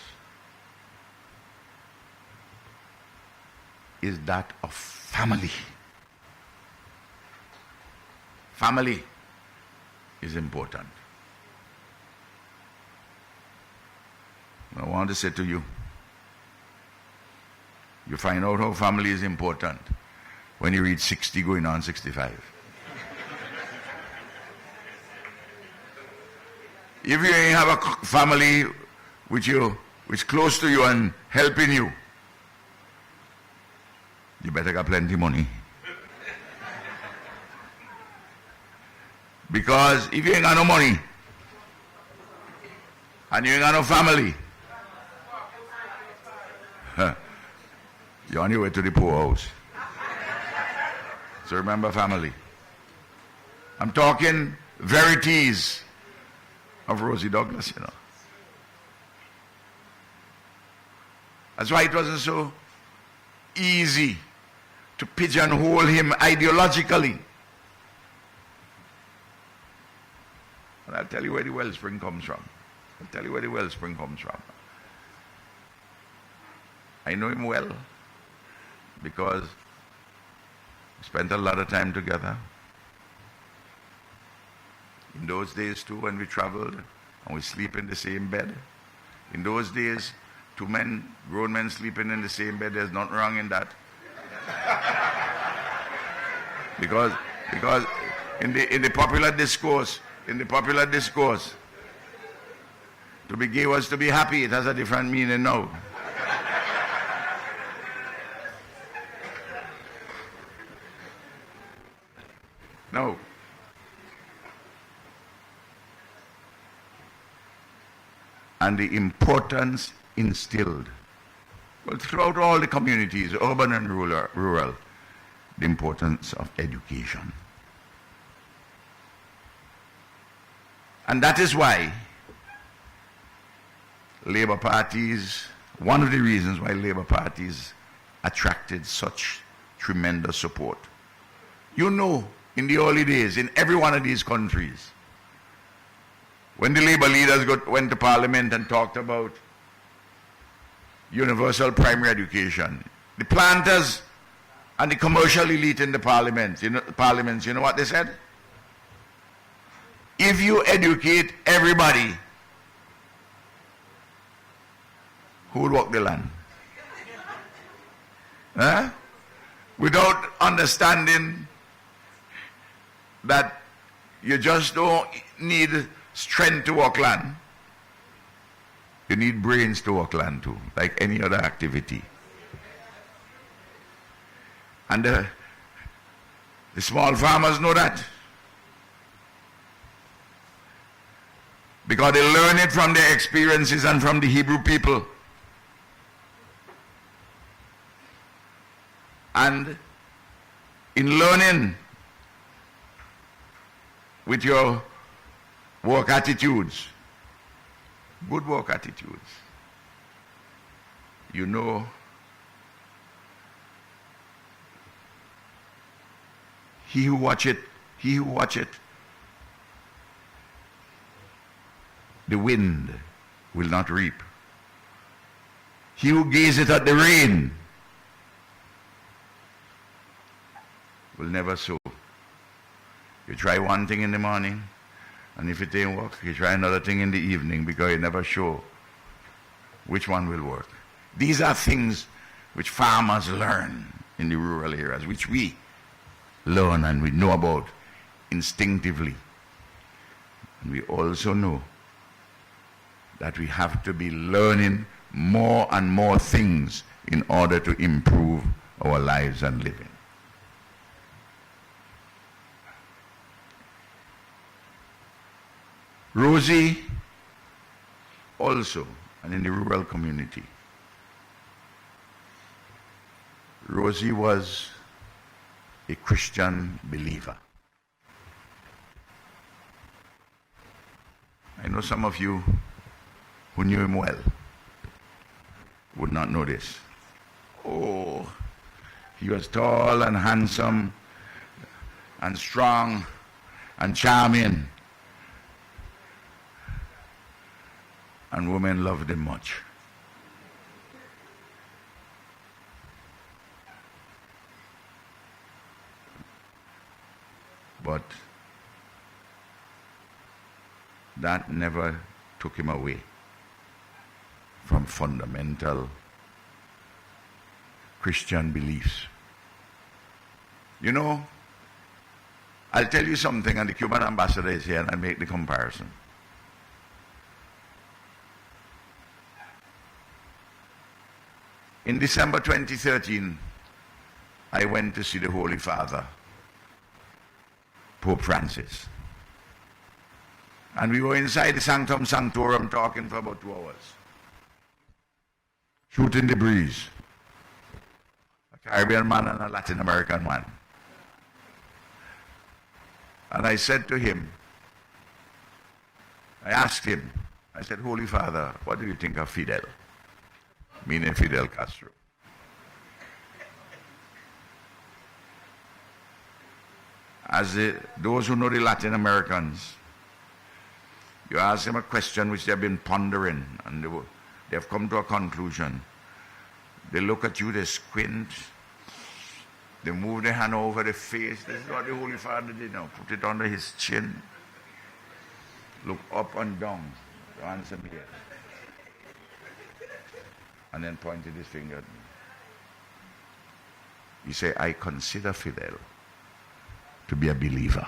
is that of family. Family is important. I want to say to you, you find out how family is important when you reach 60 going on 65. If you ain't have a family which close to you and helping you, you better get plenty money. Because if you ain't got no money and you ain't got no family, you're on your way to the poorhouse. So remember family. I'm talking verities of Rosie Douglas, you know. That's why it wasn't so easy to pigeonhole him ideologically. And I'll tell you where the wellspring comes from. I know him well because we spent a lot of time together. In those days too, when we traveled and we sleep in the same bed. In those days, two men, grown men sleeping in the same bed, there's nothing wrong in that. because in the popular discourse, to be gay was to be happy. It has a different meaning now. No. And the importance instilled, well, throughout all the communities, urban and rural, the importance of education. And that is why Labour parties, one of the reasons why Labour parties attracted such tremendous support. You know, in the early days, in every one of these countries, when the Labour leaders went to Parliament and talked about universal primary education, the planters and the commercial elite in the parliaments, you know what they said? If you educate everybody, who will work the land? Huh? Without understanding that you just don't need strength to work land. You need brains to work land too, like any other activity. And the small farmers know that. Because they learn it from their experiences and from the Hebrew people. And in learning with your work attitudes, good work attitudes, you know he who watcheth the wind will not reap. He who gazeth at the rain will never sow. You try one thing in the morning, and if it ain't work, you try another thing in the evening, because you never sure which one will work. These are things which farmers learn in the rural areas, which we learn and we know about instinctively. And we also know that we have to be learning more and more things in order to improve our lives and living. Rosie also, and in the rural community, Rosie was a Christian believer. I know some of you who knew him well would not know this. Oh, he was tall and handsome and strong and charming. And women loved him much. But that never took him away from fundamental Christian beliefs. You know, I'll tell you something, and the Cuban ambassador is here, and I'll make the comparison. In December 2013, I went to see the Holy Father, Pope Francis. And we were inside the Sanctum Sanctorum talking for about 2 hours. Shooting the breeze. A Caribbean man and a Latin American man. And I said to him, I asked him, I said, Holy Father, what do you think of Fidel? Meaning Fidel Castro. As those who know the Latin Americans, You ask them a question which they've been pondering, and they have come to a conclusion. They look at you, they squint, they move their hand over the face. This is what the Holy Father did now. Put it under his chin. Look up and down. To answer me here. And then pointed his finger at me. He said, I consider Fidel to be a believer.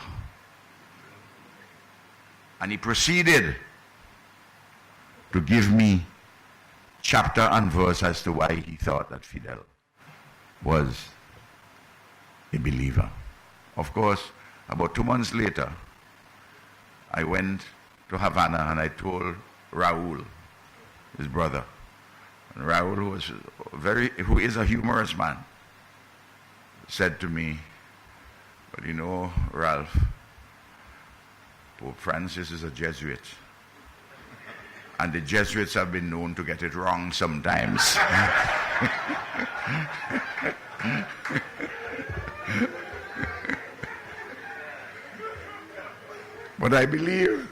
And he proceeded to give me chapter and verse as to why he thought that Fidel was a believer. Of course, about 2 months later, I went to Havana and I told Raul, his brother, and Raul, who is a humorous man, said to me, "But you know, Ralph, Pope Francis is a Jesuit, and the Jesuits have been known to get it wrong sometimes." But I believe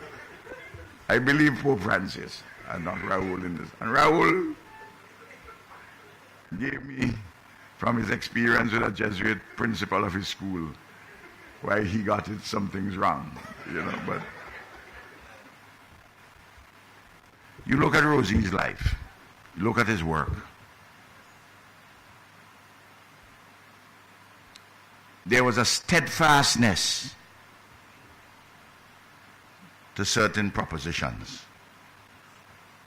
Pope Francis and not Raul in this. And Raul gave me, from his experience with a Jesuit principal of his school, why he got it, some things wrong, but you look at Rosie's life, you look at his work. There was a steadfastness to certain propositions,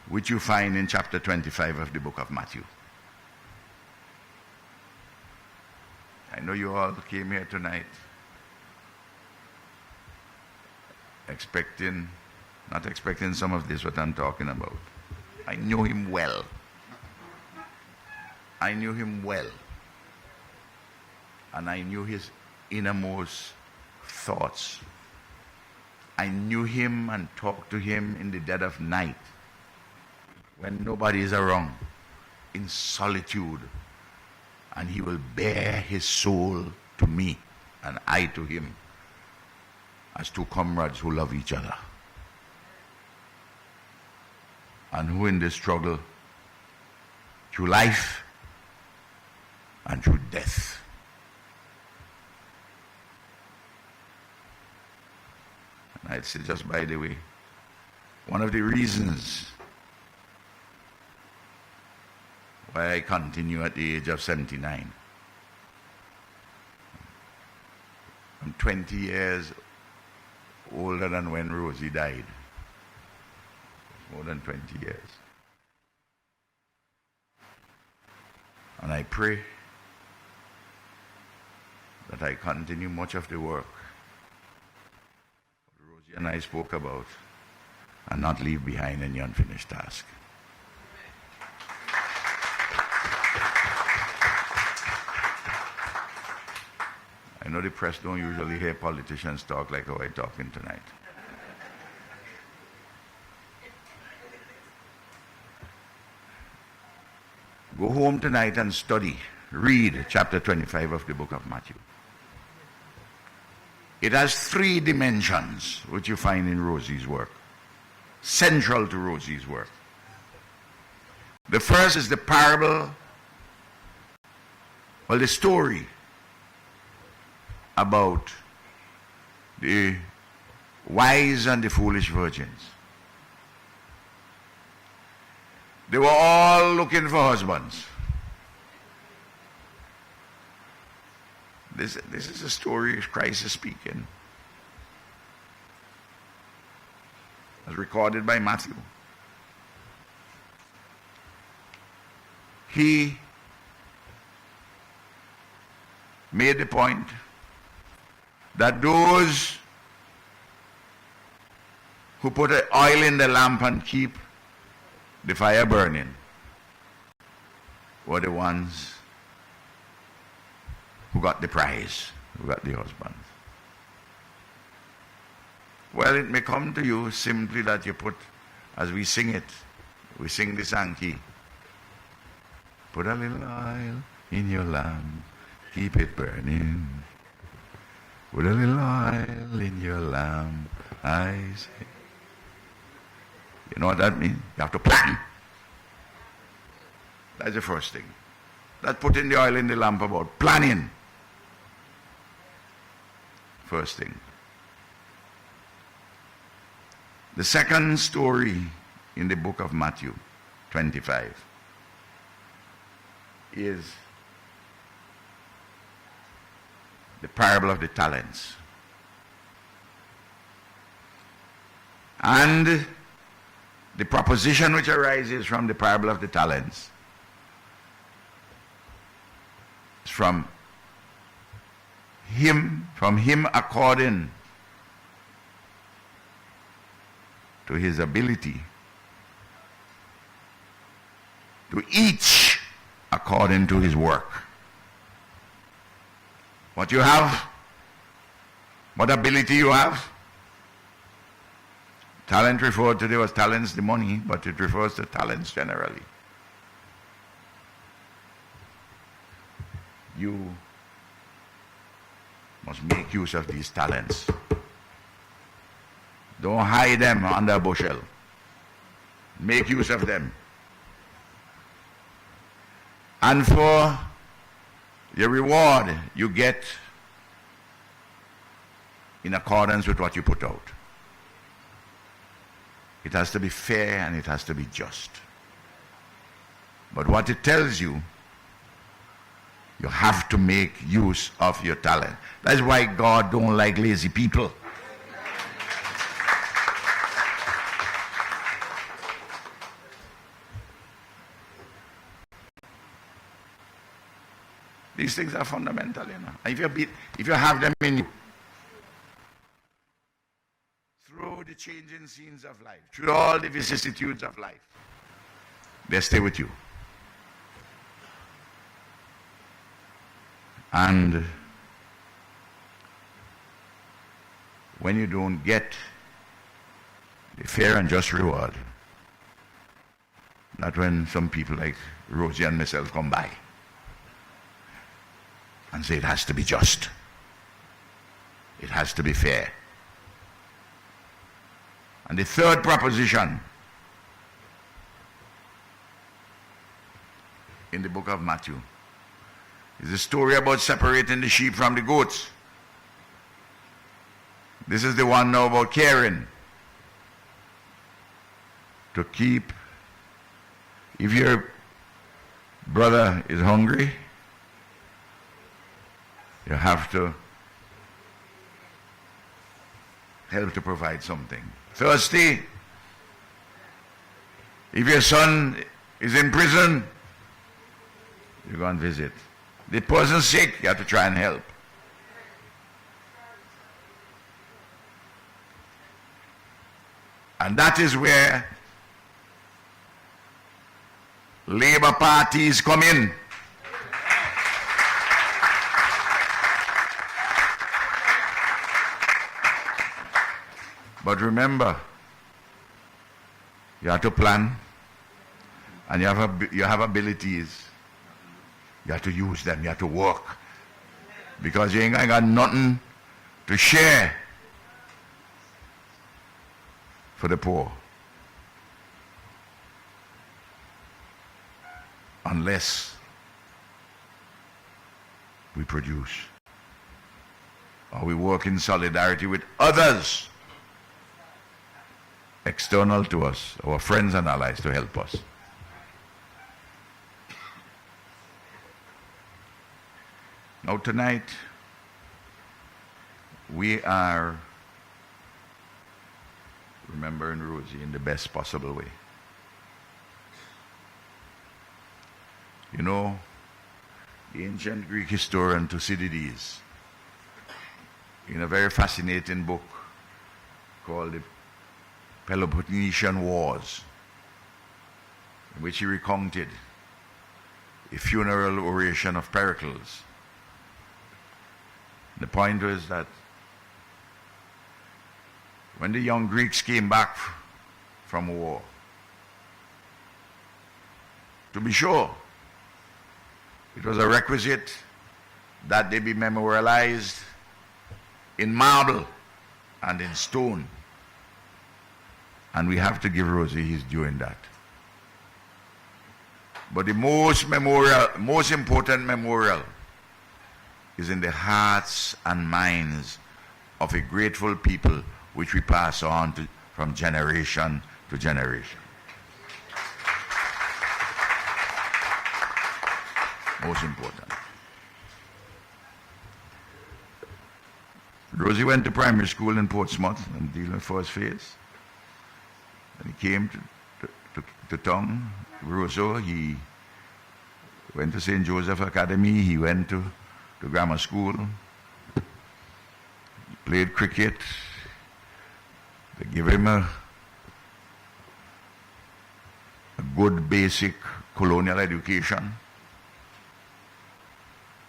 which you find in chapter 25 of the book of Matthew. I know you all came here tonight not expecting some of this, what I'm talking about. I knew him well. And I knew his innermost thoughts. I knew him and talked to him in the dead of night, when nobody is around, in solitude. And he will bare his soul to me, and I to him, as two comrades who love each other, and who in this struggle, through life and through death, and I'd say, just by the way, one of the reasons why I continue at the age of 79. I'm 20 years older than when Rosie died. More than 20 years. And I pray that I continue much of the work Rosie and I spoke about, and not leave behind any unfinished task. I know the press don't usually hear politicians talk like how I'm talking tonight. Go home tonight and study. Read chapter 25 of the book of Matthew. It has 3 dimensions which you find in Rosie's work, central to Rosie's work. The first is the parable, the story about the wise and the foolish virgins. They were all looking for husbands. This is a story Christ is speaking, as recorded by Matthew. He made the point that those who put oil in the lamp and keep the fire burning were the ones who got the prize, who got the husband. Well, it may come to you simply that you put, as we sing it, we sing the Sankey, put a little oil in your lamp, keep it burning. Put a little oil in your lamp, I say. You know what that means? You have to plan. That's the first thing. That's putting the oil in the lamp about planning. First thing. The second story in the book of Matthew 25 is the parable of the talents. And the proposition which arises from the parable of the talents is from him according to his ability, to each according to his work. What you have, what ability you have. Talent referred to there was talents, the money, but it refers to talents generally. You must make use of these talents. Don't hide them under a bushel. Make use of them. And for your reward, you get in accordance with what you put out. It has to be fair and it has to be just. But what it tells you, you have to make use of your talent. That's why God don't like lazy people. These things are fundamental, you know. If you have them in you, through the changing scenes of life, through all the vicissitudes of life, they stay with you. And when you don't get the fair and just reward, that's when some people like Rosie and myself come by and say it has to be just. It has to be fair. And the third proposition in the book of Matthew is a story about separating the sheep from the goats. This is the one now about caring. To keep, if your brother is hungry, you have to help to provide something. Thirsty, if your son is in prison, you go and visit. The person's sick, you have to try and help. And that is where labor parties come in. But remember, you have to plan, and you have abilities. You have to use them. You have to work, because you ain't got nothing to share for the poor unless we produce or we work in solidarity with others external to us, our friends and allies, to help us. Now tonight, we are remembering Rosie in the best possible way. You know, the ancient Greek historian Thucydides, in a very fascinating book called the Peloponnesian Wars, in which he recounted a funeral oration of Pericles. The point was that when the young Greeks came back from war, to be sure, it was a requisite that they be memorialized in marble and in stone. And we have to give Rosie his due in that. But the most important memorial is in the hearts and minds of a grateful people, which we pass on from generation to generation. Most important. Rosie went to primary school in Portsmouth and dealing with first phase. And he came to town, Roseau. He went to St. Joseph Academy. He went to grammar school. He played cricket. They gave him a good basic colonial education.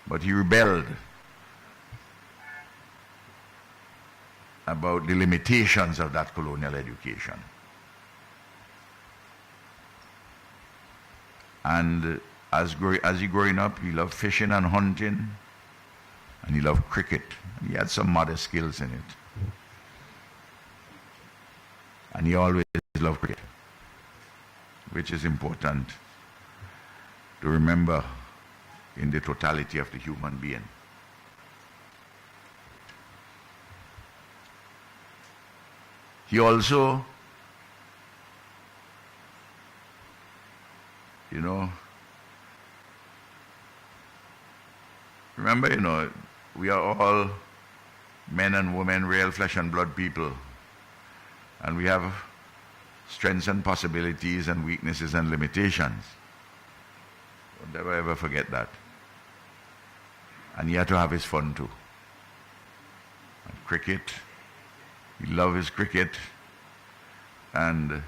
But he rebelled about the limitations of that colonial education. And as he growing up, he loved fishing and hunting, and he loved cricket. And he had some modest skills in it. And he always loved cricket, which is important to remember in the totality of the human being. He also, remember, we are all men and women, real flesh and blood people. And we have strengths and possibilities and weaknesses and limitations. Don't never ever forget that. And he had to have his fun too. And cricket, he loved his cricket. And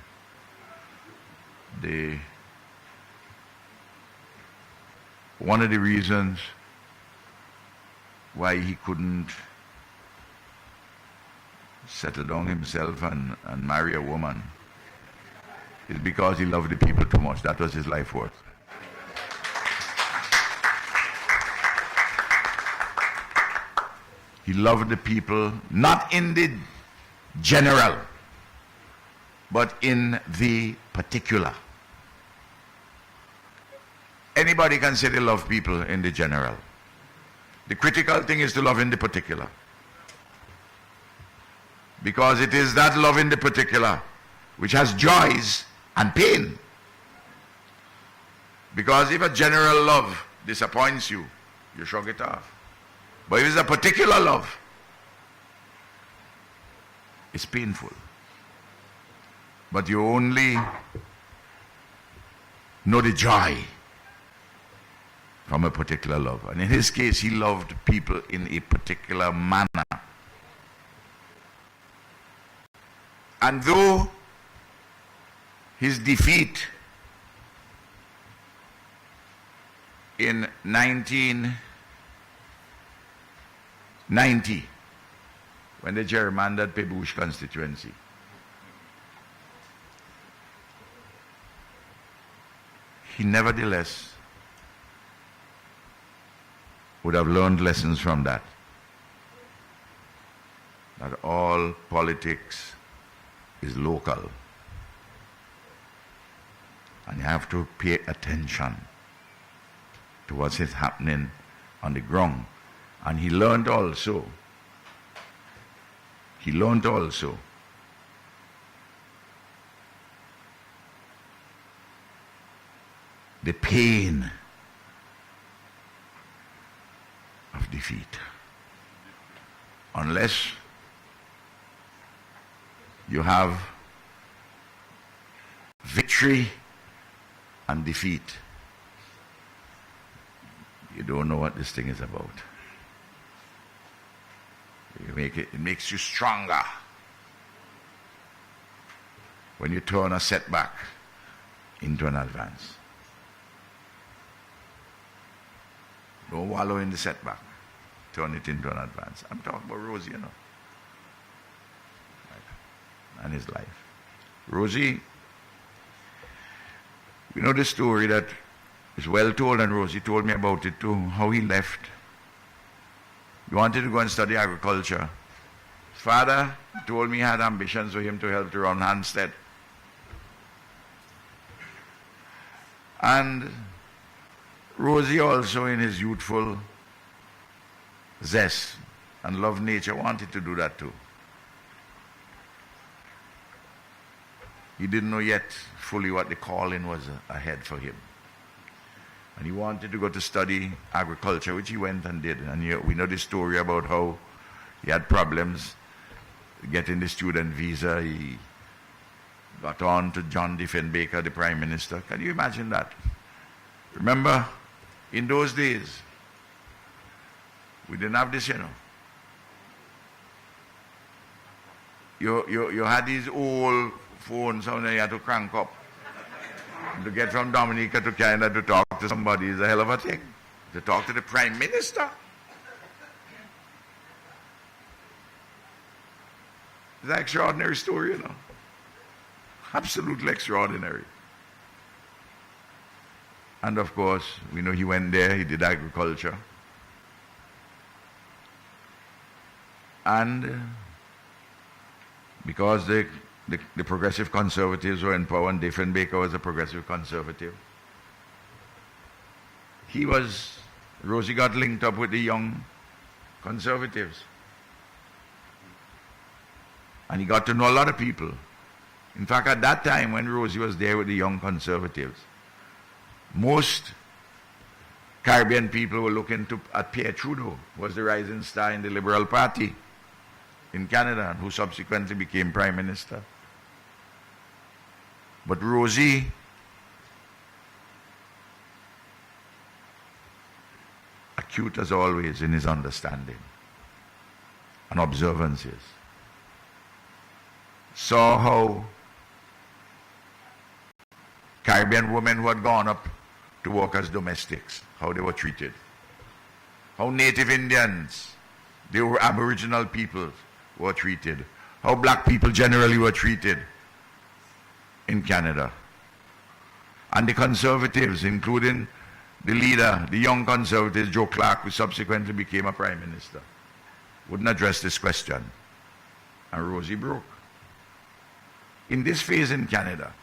one of the reasons why he couldn't settle down himself and marry a woman is because he loved the people too much. That was his life work. He loved the people, not in the general, but in the particular. Anybody can say they love people in the general. The critical thing is to love in the particular. Because it is that love in the particular which has joys and pain. Because if a general love disappoints you, you shrug it off. But if it's a particular love, it's painful. But you only know the joy from a particular love. And in his case, he loved people in a particular manner. And though his defeat in 1990, when they gerrymandered Pebush constituency, he nevertheless would have learned lessons from that. That all politics is local. And you have to pay attention to what is happening on the ground. And he learned also the pain of defeat. Unless you have victory and defeat, you don't know what this thing is about. It makes you stronger when you turn a setback into an advance. Don't wallow in the setback. Turn it into an advance. I'm talking about Rosie, and his life. Rosie, we know the story that is well told, and Rosie told me about it too, how he left. He wanted to go and study agriculture. His father told me he had ambitions for him to help to run Hampstead And Rosie also, in his youthful zest and love nature, wanted to do that too. He didn't know yet fully what the calling was ahead for him. And he wanted to go to study agriculture, which he went and did. And we know the story about how he had problems getting the student visa. He got on to John Diefenbaker, the Prime Minister. Can you imagine that? Remember, in those days, we didn't have this, you know. You had these old phones, so you had to crank up. To get from Dominica to Canada to talk to somebody is a hell of a thing. To talk to the Prime Minister. It's an extraordinary story, you know. Absolutely extraordinary. And of course, we know he went there, he did agriculture. And because the progressive conservatives were in power and Diefenbaker was a progressive conservative, Rosie got linked up with the young conservatives. And he got to know a lot of people. In fact, at that time when Rosie was there with the young conservatives, most Caribbean people were looking at Pierre Trudeau, who was the rising star in the Liberal Party in Canada, and who subsequently became Prime Minister. But Rosie acute as always in his understanding and observances, saw how Caribbean women who had gone up to work as domestics, how they were treated. How Native Indians, they were Aboriginal peoples, were treated. How black people generally were treated in Canada. And the conservatives, including the leader, the young conservative, Joe Clark, who subsequently became a Prime Minister, wouldn't address this question. And Rosie broke. In this phase in Canada,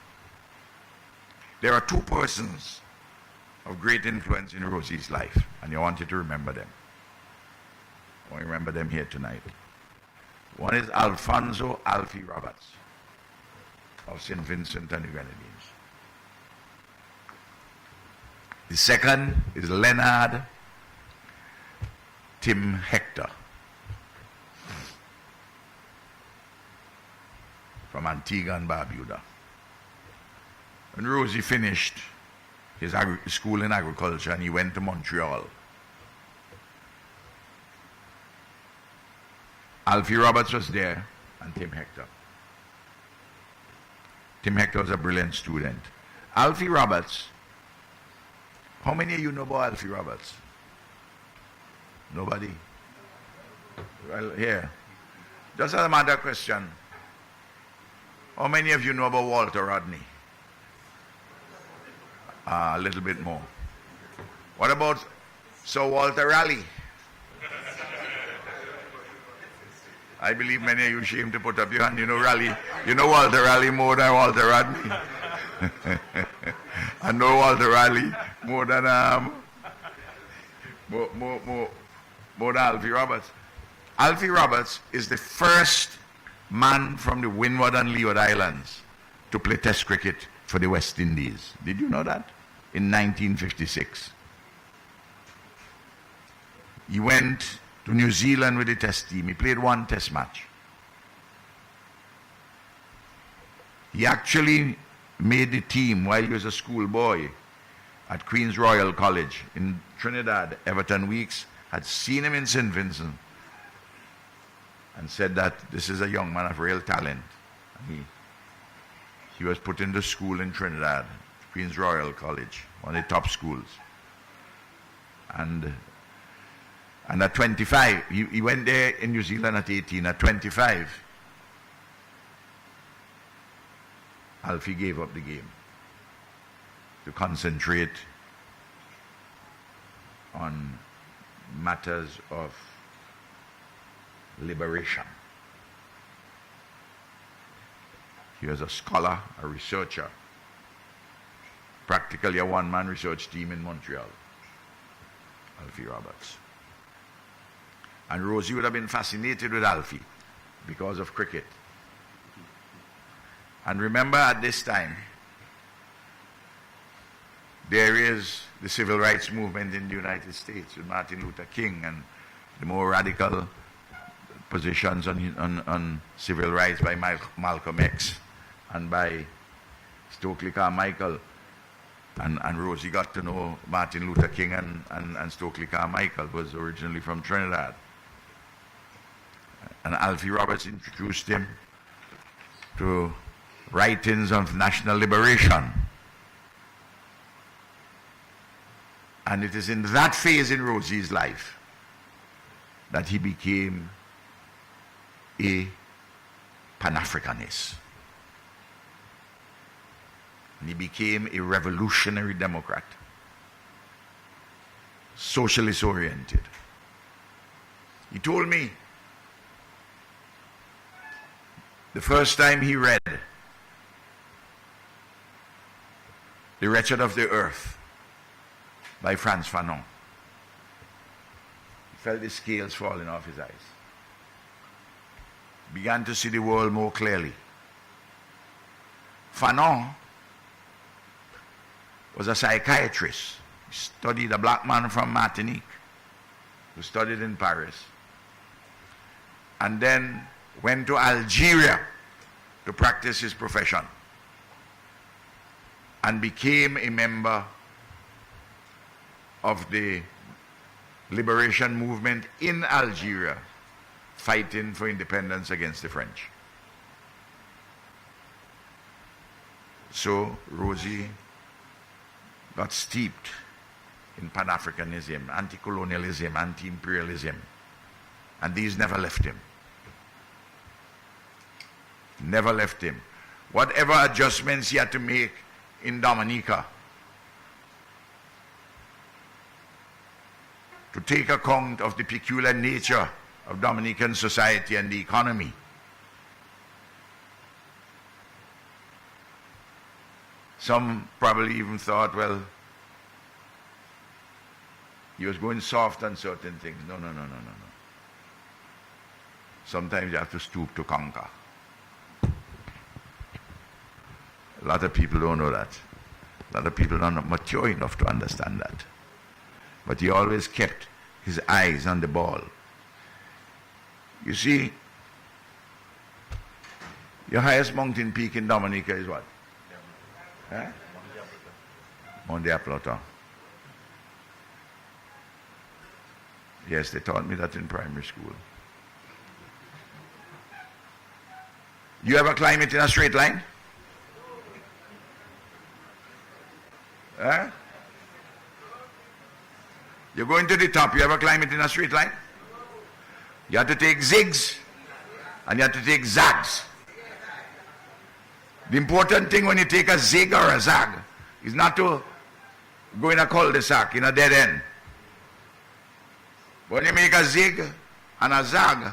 there are two persons of great influence in Rosie's life, and you want you to remember them. I want you to remember them here tonight. One is Alfonso Alfie Roberts of St. Vincent and the Grenadines. The second is Leonard Tim Hector from Antigua and Barbuda. When Rosie finished his school in agriculture and he went to Montreal, Alfie Roberts was there and Tim Hector. Tim Hector was a brilliant student. Alfie Roberts, how many of you know about Alfie Roberts? Nobody? Well, here. Just as a matter of question, how many of you know about Walter Rodney? A little bit more. What about Sir Walter Raleigh? I believe many of you ashamed to put up your hand. You know Raleigh. You know Walter Raleigh more than Walter Rodney. I know Walter Raleigh more than more than Alfie Roberts. Alfie Roberts is the first man from the Windward and Leeward Islands to play Test cricket for the West Indies. Did you know that? In 1956. He went to New Zealand with the Test team. He played one Test match. He actually made the team while he was a schoolboy at Queen's Royal College in Trinidad. Everton Weeks had seen him in St. Vincent and said that this is a young man of real talent. And he was put into school in Trinidad, Queen's Royal College, one of the top schools. And at 25, he went there in New Zealand at 18. At 25, Alfie gave up the game to concentrate on matters of liberation. He was a scholar, a researcher. practically a one-man research team in Montreal. Alfie Roberts. And Rosie would have been fascinated with Alfie because of cricket. And remember, at this time, there is the civil rights movement in the United States with Martin Luther King and the more radical positions on civil rights by Malcolm X and by Stokely Carmichael. And Rosie got to know Martin Luther King and Stokely Carmichael, who was originally from Trinidad. And Alfie Roberts introduced him to writings of national liberation. And it is in that phase in Rosie's life that he became a Pan-Africanist. And he became a revolutionary Democrat, socialist oriented. He told me the first time he read The Wretched of the Earth by Frantz Fanon, he felt the scales falling off his eyes. Began to see the world more clearly. Fanon was a psychiatrist. He studied a black man from Martinique who studied in Paris and then went to Algeria to practice his profession and became a member of the liberation movement in Algeria, fighting for independence against the French. So Rosie got steeped in Pan-Africanism, anti-colonialism, anti-imperialism, and these never left him. Never left him. Whatever adjustments he had to make in Dominica to take account of the peculiar nature of Dominican society and the economy, some probably even thought, well, he was going soft on certain things. No. Sometimes you have to stoop to conquer. A lot of people don't know that. A lot of people are not mature enough to understand that. But he always kept his eyes on the ball. You see, your highest mountain peak in Dominica is what? Huh? Monte Aploton. Yes, they taught me that in primary school. You ever climb it in a straight line? Huh? You're going to the top, you ever climb it in a straight line? You have to take zigs and you have to take zags. The important thing when you take a zig or a zag is not to go in a cul-de-sac, in a dead end. When you make a zig and a zag,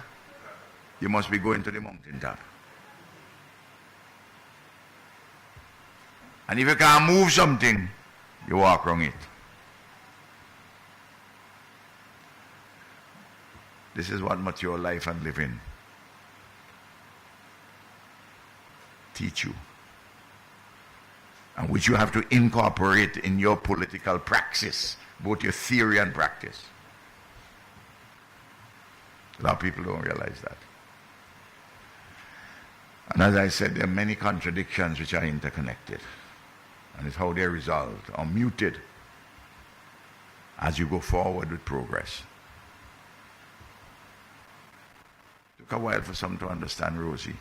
you must be going to the mountain top. And if you can't move something, you walk around it. This is what mature life and living teach you, and which you have to incorporate in your political praxis, both your theory and practice. A lot of people don't realize that. And as I said, there are many contradictions which are interconnected, and it's how they're resolved or muted as you go forward with progress. It took a while for some to understand Rosie.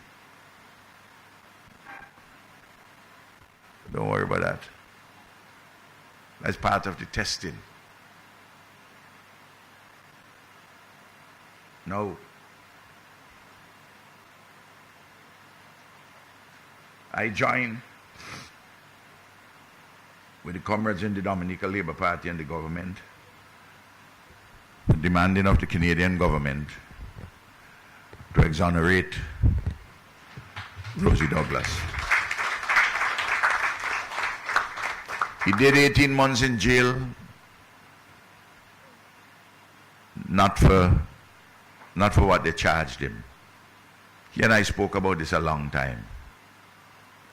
Don't worry about that. That's part of the testing. No. I joined with the comrades in the Dominica Labour Party and the government, demanding of the Canadian government to exonerate Rosie Douglas. He did 18 months in jail, not for what they charged him. He and I spoke about this a long time.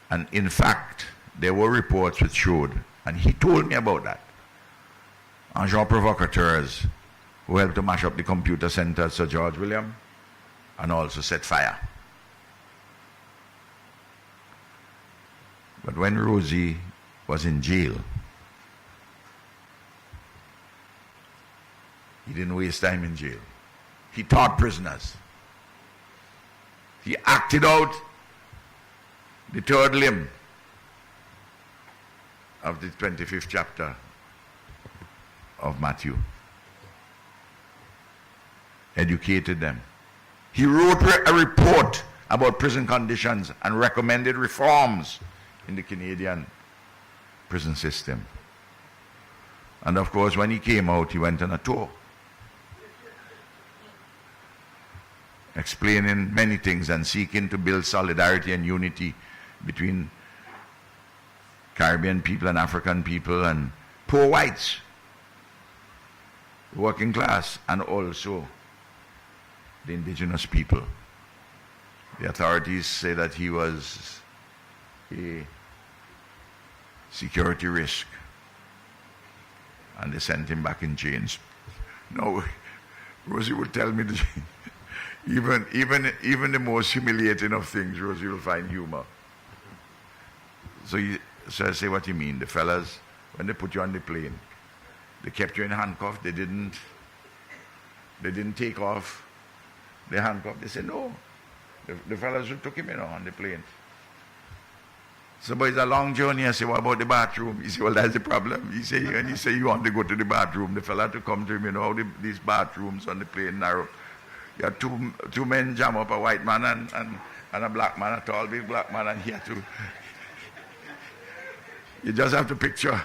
And in fact, there were reports which showed, and he told me about that, agents provocateurs who helped to mash up the computer center at Sir George William and also set fire. But when Rosie was in jail, he didn't waste time in jail. He taught prisoners. He acted out the third limb of the 25th chapter of Matthew. Educated them. He wrote a report about prison conditions and recommended reforms in the Canadian prison system. And of course, when he came out, he went on a tour, explaining many things and seeking to build solidarity and unity between Caribbean people and African people and poor whites, working class, and also the indigenous people. The authorities say that he was a security risk, and they sent him back in chains. No, Rosie would tell me that even the most humiliating of things, Rosie will find humor. So I say, what you mean? The fellas, when they put you on the plane, they kept you in handcuffs. They didn't take off the handcuff. They said no. The fellas who took him on the plane. So, but it's a long journey. I say, what about the bathroom? He said, well, that's the problem. He said, you want to go to the bathroom. The fella to come to him, how these bathrooms on the plane narrow. You had two men jam up, a white man and a black man, a tall big black man, and he had to. You just have to picture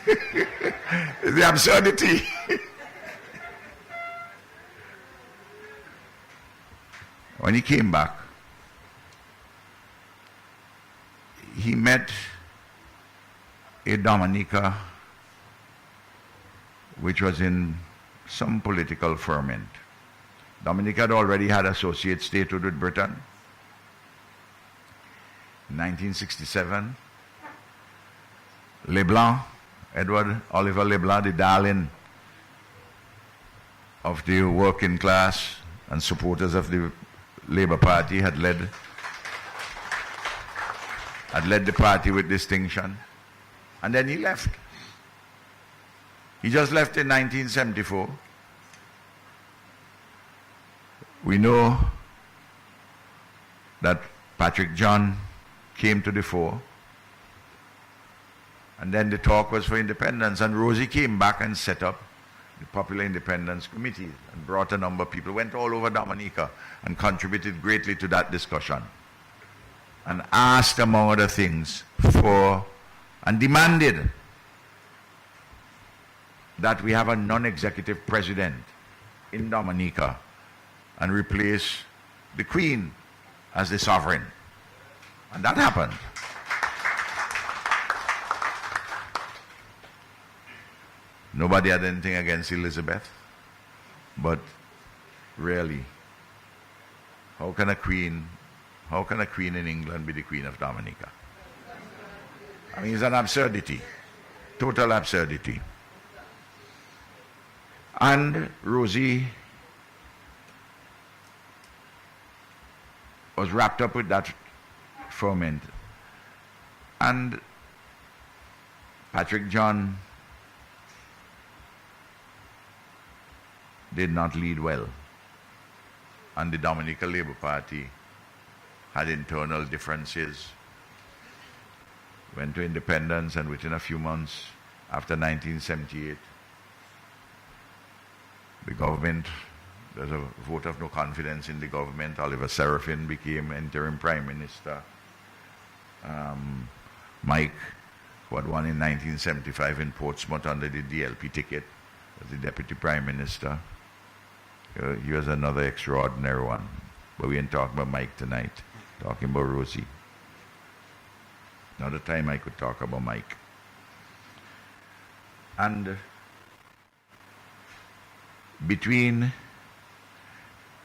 the absurdity. When he came back, he met a Dominica which was in some political ferment. Dominica had already had associate statehood with Britain. In 1967, Leblanc, Edward Oliver Leblanc, the darling of the working class and supporters of the Labour Party, had led the party with distinction. And then he left. He just left in 1974. We know that Patrick John came to the fore. And then the talk was for independence. And Rosie came back and set up the Popular Independence Committee and brought a number of people, went all over Dominica and contributed greatly to that discussion. And asked, among other things, for and demanded that we have a non-executive president in Dominica and replace the Queen as the sovereign. And that happened. Nobody had anything against Elizabeth, but really, how can a queen in England be the Queen of Dominica? I mean, it's an absurdity, total absurdity. And Rosie was wrapped up with that ferment. And Patrick John did not lead well. And the Dominica Labour Party had internal differences, went to independence, and within a few months after 1978, the government, there's a vote of no confidence in the government. Oliver Seraphin became interim prime minister. Mike, who had won in 1975 in Portsmouth under the DLP ticket, was the deputy prime minister. He was another extraordinary one. But we ain't talking about Mike tonight, talking about Rosie. Another time I could talk about Mike. And between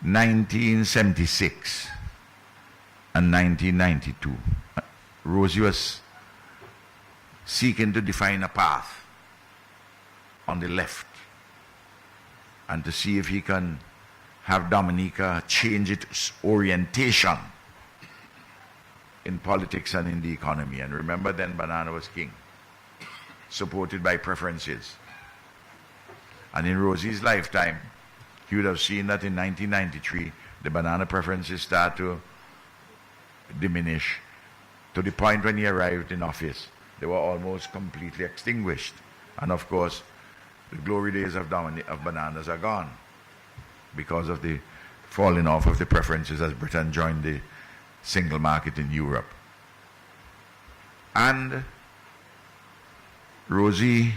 1976 and 1992, Rosie was seeking to define a path on the left and to see if he can have Dominica change its orientation in politics and in the economy. And remember, then banana was king, supported by preferences. And in Rosie's lifetime, he would have seen that in 1993, the banana preferences start to diminish to the point when he arrived in office, they were almost completely extinguished. And of course, the glory days of bananas are gone because of the falling off of the preferences as Britain joined the single market in Europe. And Rosie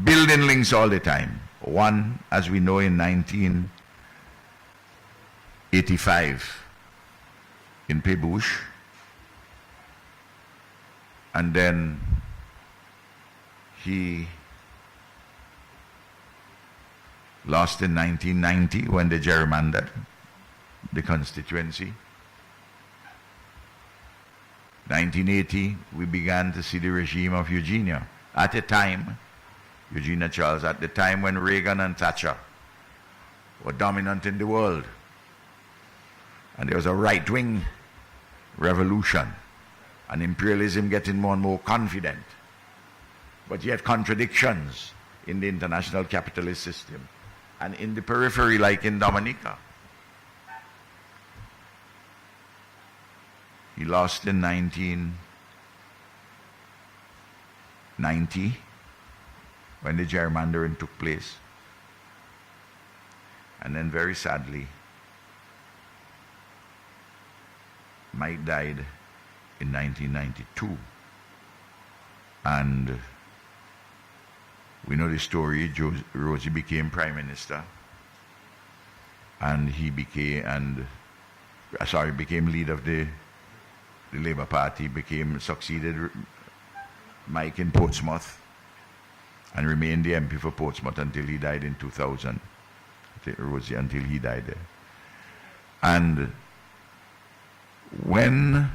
building links all the time. One, as we know, in 1985 in Pebush, and then he lost in 1990 when they gerrymandered the constituency. 1980, we began to see the regime of Eugenia. At a time, Eugenia Charles, at the time when Reagan and Thatcher were dominant in the world. And there was a right-wing revolution, and imperialism getting more and more confident. But yet contradictions in the international capitalist system and in the periphery like in Dominica. He lost in 1990 when the gerrymandering took place. And then very sadly, Mike died in 1992. And we know the story. Rosie became Prime Minister, and he became leader of the Labour Party, succeeded Mike in Portsmouth, and remained the MP for Portsmouth until he died in 2000. Rosie, until he died there. And when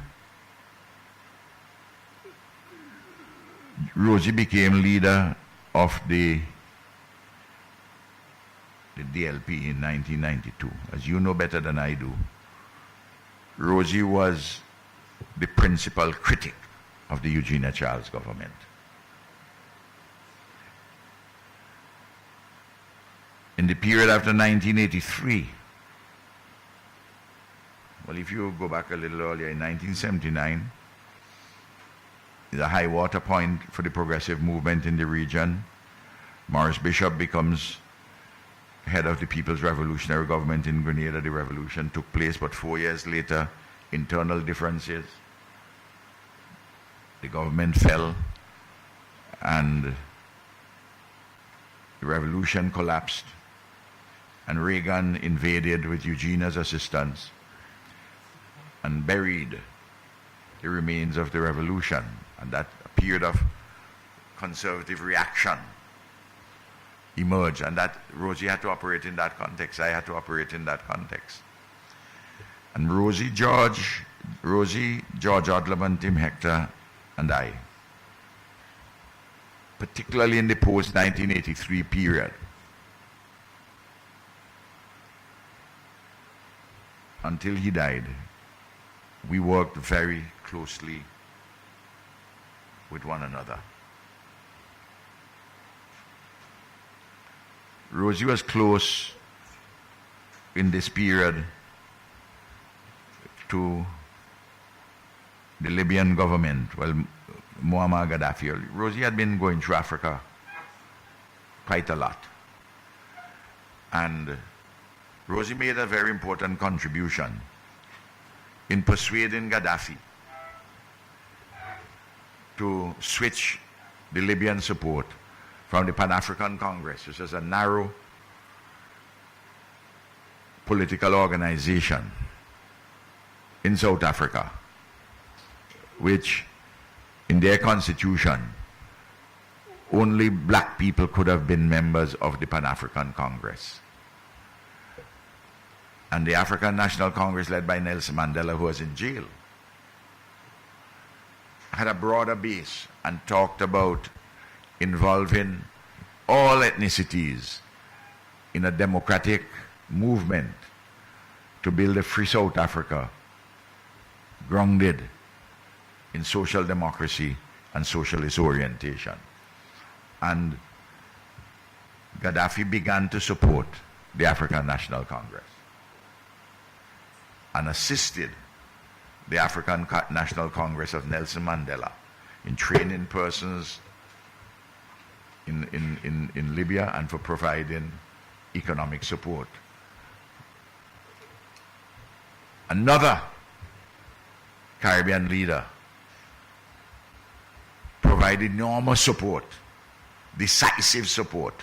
Rosie became leader of the DLP in 1992, as you know better than I do, Rosie was the principal critic of the Eugenia Charles government. In the period after 1983, well, if you go back a little earlier, in 1979, the high water point for the progressive movement in the region. Morris Bishop becomes head of the People's Revolutionary Government in Grenada. The revolution took place, but 4 years later, internal differences. The government fell, and the revolution collapsed, and Reagan invaded with Eugenia's assistance and buried the remains of the revolution. And that period of conservative reaction emerged, and that Rosie had to operate in that context. I had to operate in that context. And Rosie, George Odleman, Tim Hector, and I, particularly in the post-1983 period, until he died, we worked very closely with one another. Rosie was close in this period to the Libyan government, well, Muammar Gaddafi. Rosie had been going through Africa quite a lot. And Rosie made a very important contribution in persuading Gaddafi to switch the Libyan support from the Pan-African Congress, which is a narrow political organization in South Africa, which in their constitution, only black people could have been members of the Pan-African Congress. And the African National Congress, led by Nelson Mandela, who was in jail, had a broader base and talked about involving all ethnicities in a democratic movement to build a free South Africa grounded in social democracy and socialist orientation. And Gaddafi began to support the African National Congress and assisted the African National Congress of Nelson Mandela in training persons in Libya and for providing economic support. Another Caribbean leader provided enormous support, decisive support,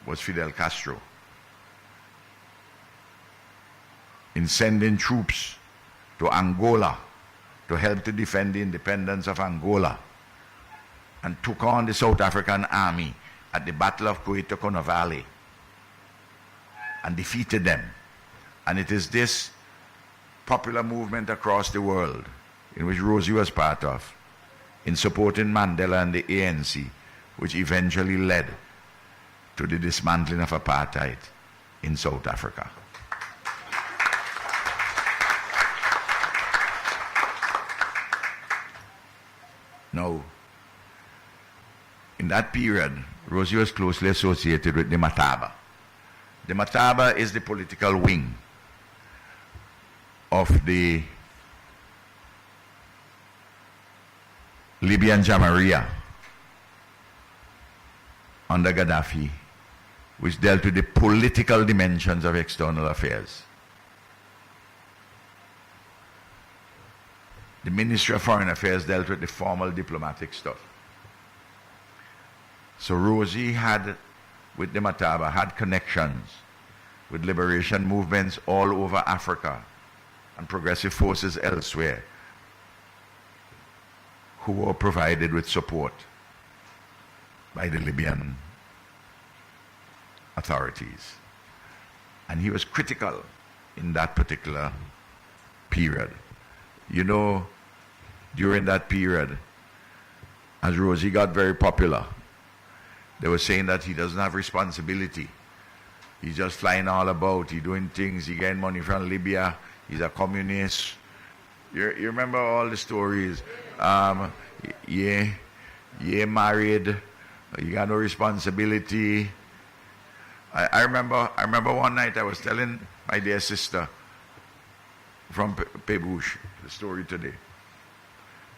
was Fidel Castro in sending troops to Angola to help to defend the independence of Angola, and took on the South African army at the Battle of Cuito Valley and defeated them. And it is this popular movement across the world, in which Rosie was part of, in supporting Mandela and the ANC, which eventually led to the dismantling of apartheid in South Africa. Now, in that period, Rosie was closely associated with the Mataba. The Mataba is the political wing of the Libyan Jamahiriya under Gaddafi, which dealt with the political dimensions of external affairs. The Ministry of Foreign Affairs dealt with the formal diplomatic stuff. So Rosie had, with the Mataba, had connections with liberation movements all over Africa and progressive forces elsewhere who were provided with support by the Libyan authorities. And he was critical in that particular period. You know, during that period, as Rosie got very popular, they were saying that he doesn't have responsibility. He's just flying all about, he's doing things, he's getting money from Libya, he's a communist. You remember all the stories? Yeah, married, you got no responsibility. I remember one night I was telling my dear sister from Pebush the story today.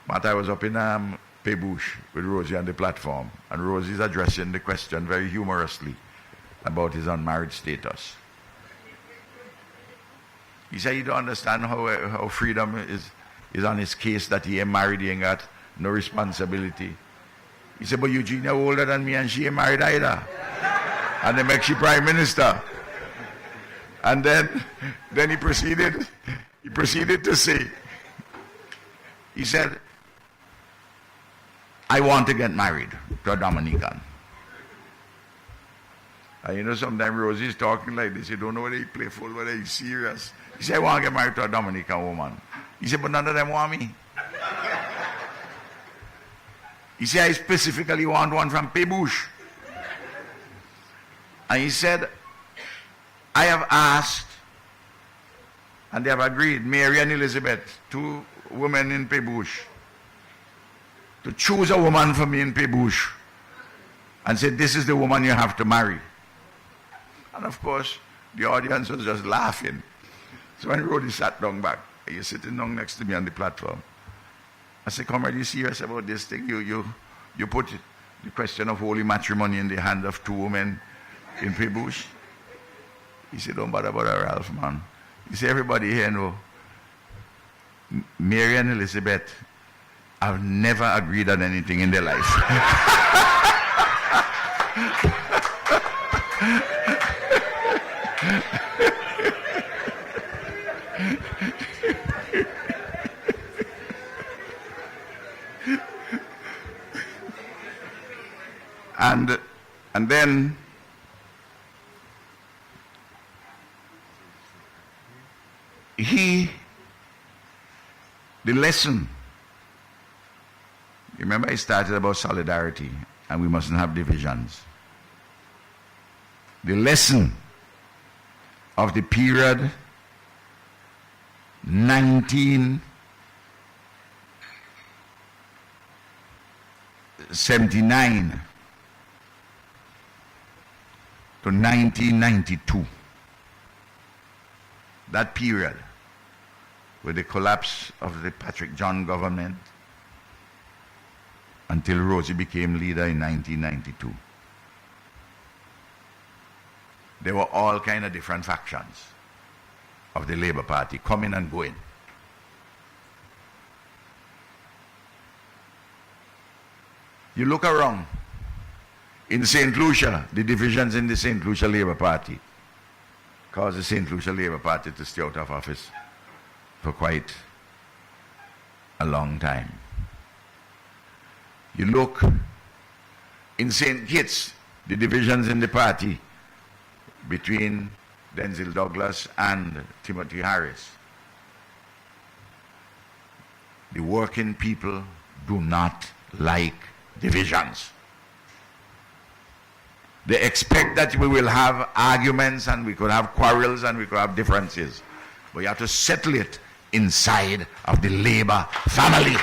But I was up in Pebush with Rosie on the platform, and Rosie's addressing the question very humorously about his unmarried status. He said he don't understand how freedom is on his case, that he ain't married, he ain't got no responsibility. He said, but Eugenia older than me and she ain't married either. And they make she prime minister. And then he proceeded to say, he said, I want to get married to a Dominican. And you know, sometimes Rosie's talking like this, you don't know whether he's playful, whether he's serious. He said, I want to get married to a Dominican woman. He said, but none of them want me. He said, I specifically want one from Pebush. And he said, I have asked, and they have agreed, Mary and Elizabeth, two women in Pebush, to choose a woman for me in Pebush and said, this is the woman you have to marry. And of course, the audience was just laughing. So when Rodi sat down back, he's sitting down next to me on the platform. I said, comrade, you serious about this thing? You put the question of holy matrimony in the hand of two women in Pebush? He said, don't bother about that, Ralph, man. He said, everybody here know Mary and Elizabeth have never agreed on anything in their life. And then the lesson, remember I started about solidarity and we mustn't have divisions. The lesson of the period 1979 to 1992, that period with the collapse of the Patrick John government until Rosie became leader in 1992. There were all kind of different factions of the Labour Party coming and going. You look around in St. Lucia, the divisions in the St. Lucia Labour Party caused the St. Lucia Labour Party to stay out of office for quite a long time. You look in St. Kitts, the divisions in the party between Denzil Douglas and Timothy Harris. The working people do not like divisions. They expect that we will have arguments and we could have quarrels and we could have differences. But you have to settle it inside of the Labour family.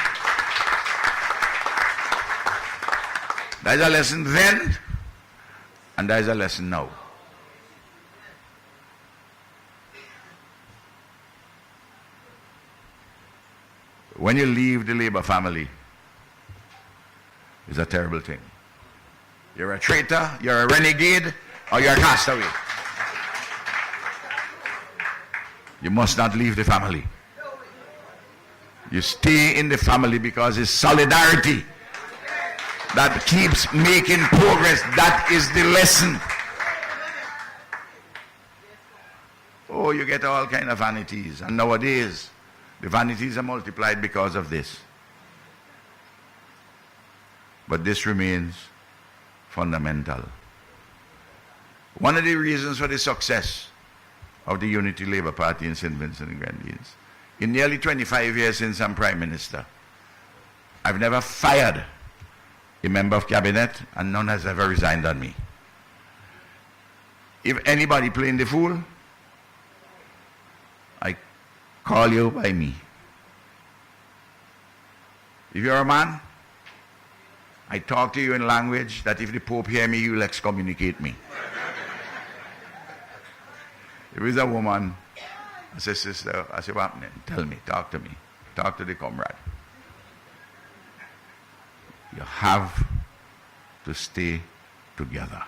There's a lesson then, and there's a lesson now. When you leave the Labour family, it's a terrible thing. You're a traitor, you're a renegade, or you're a castaway. You must not leave the family. You stay in the family because it's solidarity that keeps making progress. That is the lesson. Oh, you get all kind of vanities. And nowadays, the vanities are multiplied because of this. But this remains fundamental. One of the reasons for the success of the Unity Labour Party in St. Vincent and Grenadines, in nearly 25 years since I'm Prime Minister, I've never fired a member of cabinet and none has ever resigned on me. If anybody playing the fool, I call you by me. If you're a man, I talk to you in language that if the Pope hear me, he will excommunicate me. If it's a woman, I say, sister, I say, what happening? Tell me, talk to me. Talk to the comrade. You have to stay together.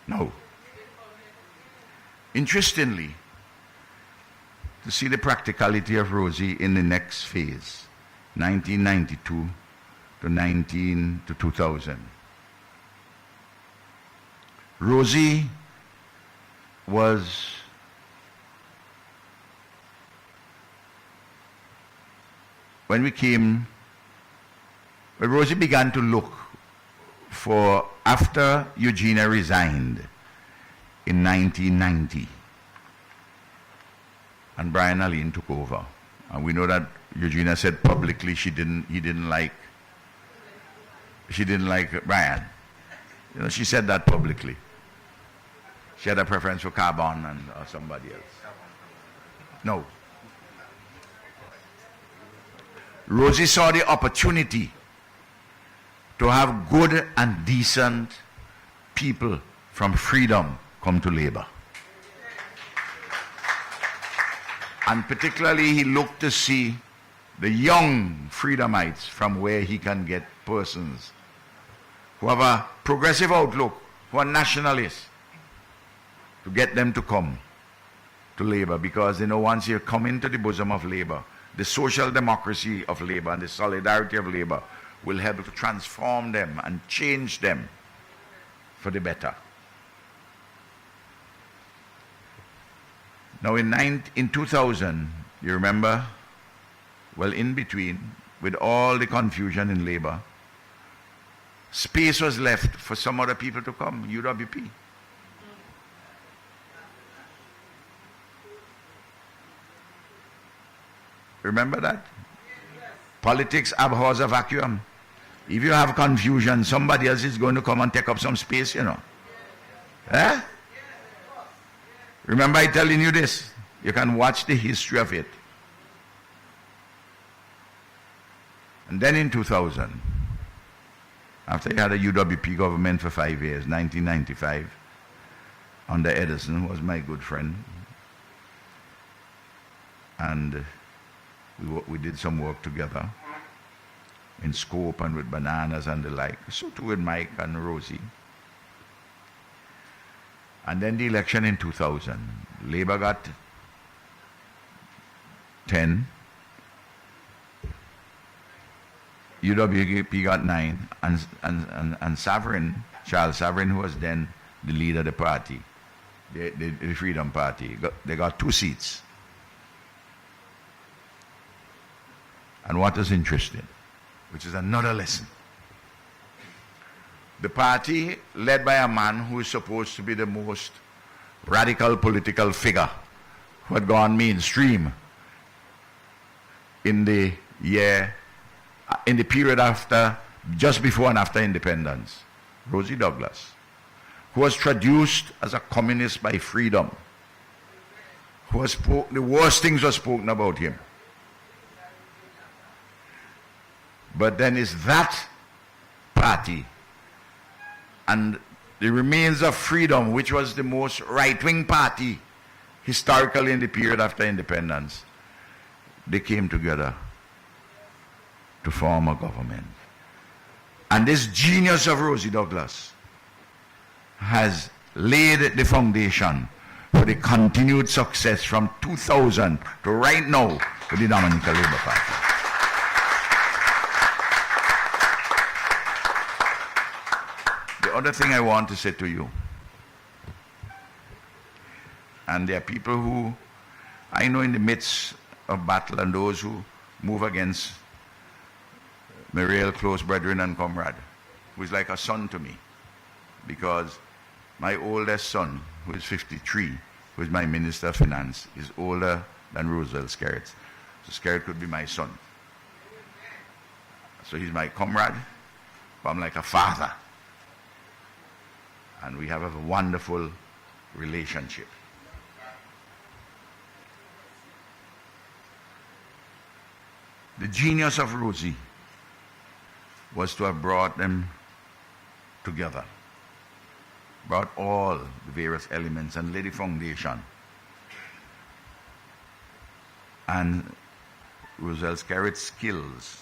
Now, interestingly, to see the practicality of Rosie in the next phase, 1992 to 2000. Rosie was when Rosie began to look for, after Eugenia resigned in 1990 and Brian Alleyne took over, and we know that Eugenia said publicly he didn't like Brian. You know, she said that publicly. She had a preference for Carbon and somebody else. No. Rosie saw the opportunity to have good and decent people from freedom come to Labour. And particularly he looked to see the young freedomites from where he can get persons who have a progressive outlook, who are nationalists, to get them to come to Labour, because they know once you come into the bosom of Labour, the social democracy of Labour and the solidarity of Labour will help to transform them and change them for the better. Now in 2000, you remember, well, in between, with all the confusion in Labour, space was left for some other people to come, UWP. Remember that? Politics abhors a vacuum. If you have confusion, somebody else is going to come and take up some space, you know. Eh? Remember I telling you this? You can watch the history of it. And then in 2000, after you had a UWP government for 5 years, 1995, under Edison, who was my good friend, and we did some work together in scope and with bananas and the like. So too with Mike and Rosie. And then the election in 2000. Labour got 10. UWP got 9. And Sovereign, Charles Sovereign, who was then the leader of the party, the Freedom Party, they got 2 seats. And what is interesting, which is another lesson, the party led by a man who is supposed to be the most radical political figure who had gone mainstream in the period after, just before and after independence, Rosie Douglas, who was traduced as a communist by freedom, the worst things were spoken about him. But then is that party and the remains of freedom, which was the most right-wing party historically in the period after independence, they came together to form a government. And this genius of Rosie Douglas has laid the foundation for the continued success from 2000 to right now with the Dominican Labour Party. The other thing I want to say to you, and there are people who I know in the midst of battle and those who move against my real close brethren and comrade, who is like a son to me, because my oldest son, who is 53, who is my Minister of Finance, is older than Roosevelt Skerrit. So Skerrit could be my son. So he's my comrade, but I'm like a father. And we have a wonderful relationship. The genius of Rosie was to have brought them together, brought all the various elements and laid the foundation. And Roosevelt Skerrit's skills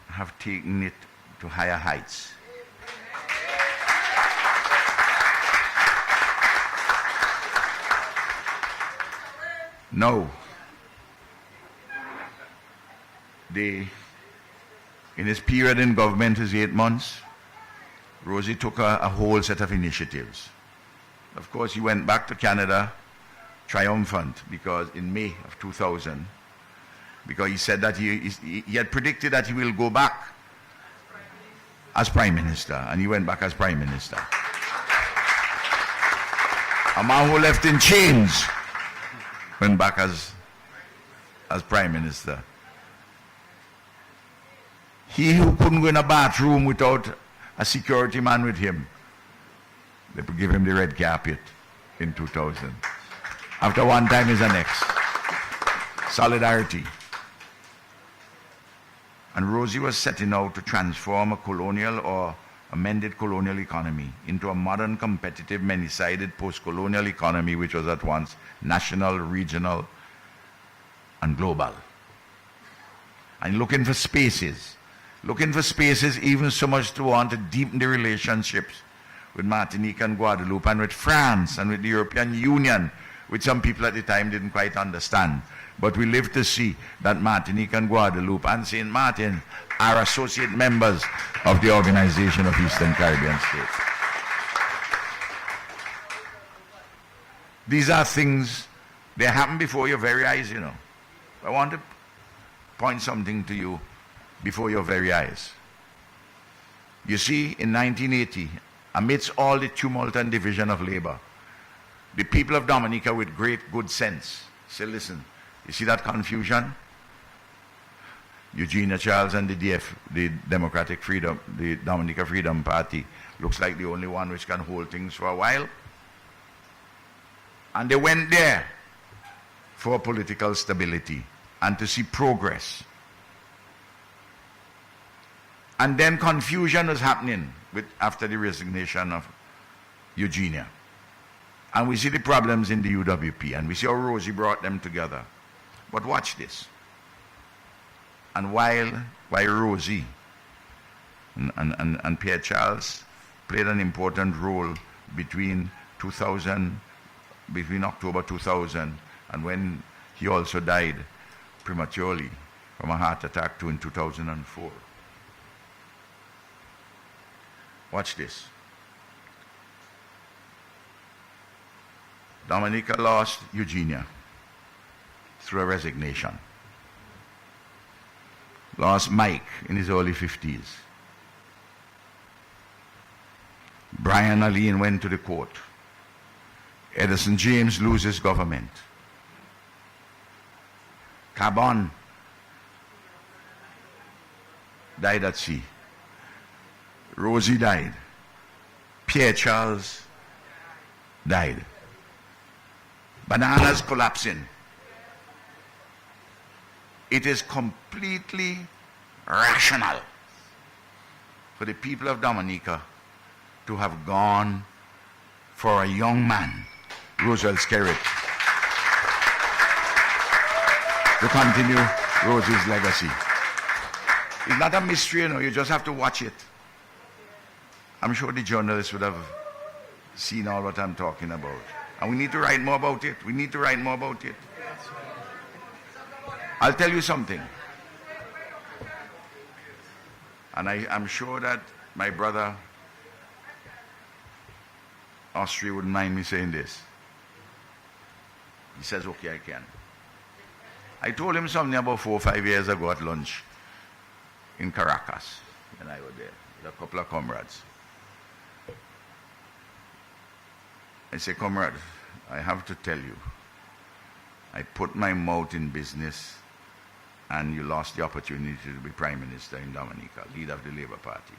have taken it to higher heights. No. In his period in government, his 8 months, Rosie took a whole set of initiatives. Of course, he went back to Canada triumphant because in May of 2000, because he said that he had predicted that he will go back as Prime Minister, and he went back as Prime Minister. A man who left in chains went back as Prime Minister. He who couldn't go in a bathroom without a security man with him, they give him the red carpet in 2000. After one time is the next. Solidarity. And Rosie was setting out to transform a colonial or amended colonial economy into a modern, competitive, many-sided post-colonial economy which was at once national, regional, and global. And looking for spaces even so much to want to deepen the relationships with Martinique and Guadeloupe and with France and with the European Union, which some people at the time didn't quite understand. But we live to see that Martinique and Guadeloupe and St. Martin are associate members of the Organization of Eastern Caribbean States. These are things, they happen before your very eyes, you know. I want to point something to you before your very eyes. You see, in 1980, amidst all the tumult and division of labor, the people of Dominica with great good sense say, listen, you see that confusion? Eugenia Charles and the Democratic Freedom, the Dominica Freedom Party, looks like the only one which can hold things for a while. And they went there for political stability and to see progress. And then confusion was happening after the resignation of Eugenia. And we see the problems in the UWP, and we see how Rosie brought them together. But watch this. And while Rosie and Pierre Charles played an important role between October 2000 and when he also died prematurely from a heart attack in 2004. Watch this. Dominica lost Eugenia through a resignation. Lost Mike in his early 50s. Brian Aline went to the court. Edison James loses government. Cabon died at sea. Rosie died. Pierre Charles died. Bananas collapsing. It is completely rational for the people of Dominica to have gone for a young man, Roosevelt Skerritt, to continue Rosie's legacy. It's not a mystery, you just have to watch it. I'm sure the journalists would have seen all what I'm talking about. And we need to write more about it. We need to write more about it. I'll tell you something. And I'm sure that my brother Austria wouldn't mind me saying this. He says, okay, I can. I told him something about 4 or 5 years ago at lunch in Caracas, and I was there with a couple of comrades. I say, comrade, I have to tell you, I put my mouth in business and you lost the opportunity to be Prime Minister in Dominica, leader of the Labour Party.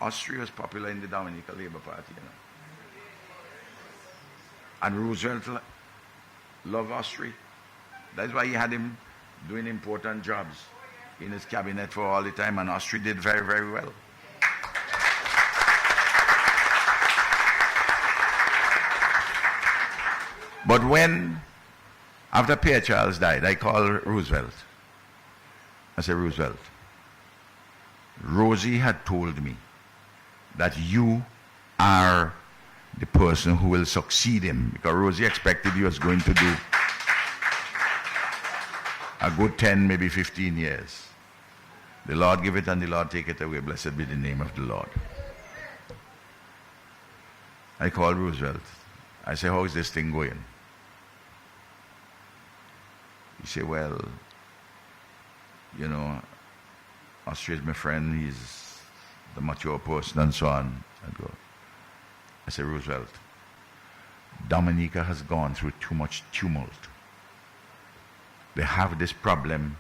Austria was popular in the Dominica Labour Party, And Roosevelt loved Austria. That's why he had him doing important jobs in his cabinet for all the time, and Austria did very, very well. But after Pierre Charles died, I called Roosevelt. I said, Roosevelt, Rosie had told me that you are the person who will succeed him, because Rosie expected he was going to do a good 10, maybe 15 years. The Lord give it and the Lord take it away. Blessed be the name of the Lord. I called Roosevelt. I said, how is this thing going? He said, well, Austria is my friend. He's the mature person and so on. I said, Roosevelt, Dominica has gone through too much tumult. They have this problem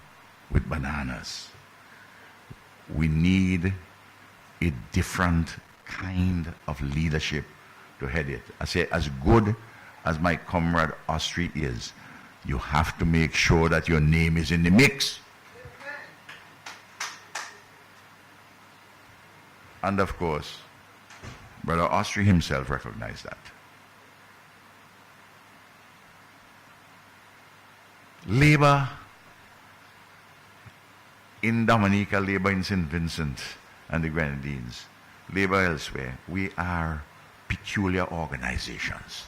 with bananas. We need a different kind of leadership to head it. I say, as good as my comrade Austria is, you have to make sure that your name is in the mix. And of course, Brother Austria himself recognized that. Labor in Dominica, labor in St. Vincent and the Grenadines, labor elsewhere, we are peculiar organizations.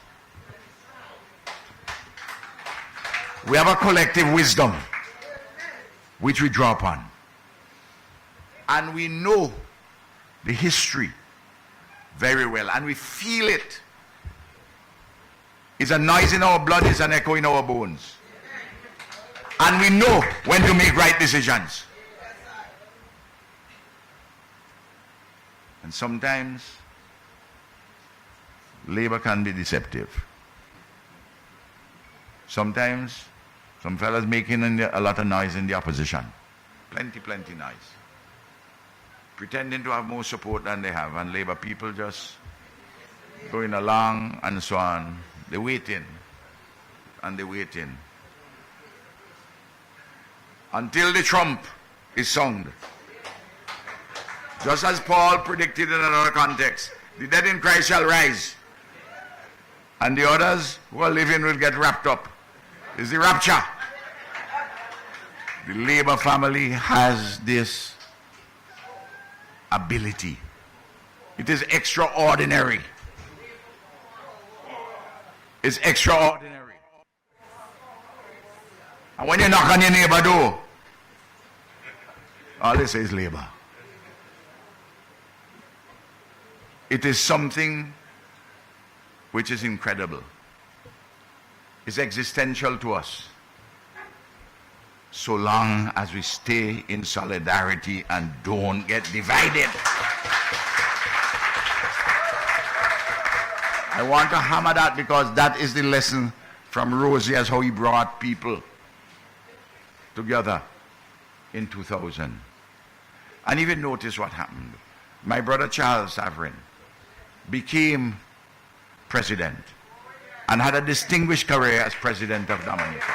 We have a collective wisdom which we draw upon. And we know the history very well, and we feel it. It's a noise in our blood, it's an echo in our bones. And we know when to make right decisions. And sometimes labor can be deceptive. Sometimes some fellas making a lot of noise in the opposition. Plenty noise. Pretending to have more support than they have, and labor people just going along and so on. They're waiting. And they're waiting. Until the trump is sound. Just as Paul predicted in another context, the dead in Christ shall rise, and the others who are living will get wrapped up. It's the rapture. The Labour family has this ability. It is extraordinary. It's extraordinary. And when you knock on your neighbor door, all they say is Labour. It is something which is incredible. It's existential to us. So long as we stay in solidarity and don't get divided. I want to hammer that because that is the lesson from Rosie as how he brought people together in 2000. And even notice what happened. My brother Charles Saverin became president and had a distinguished career as president of Dominica.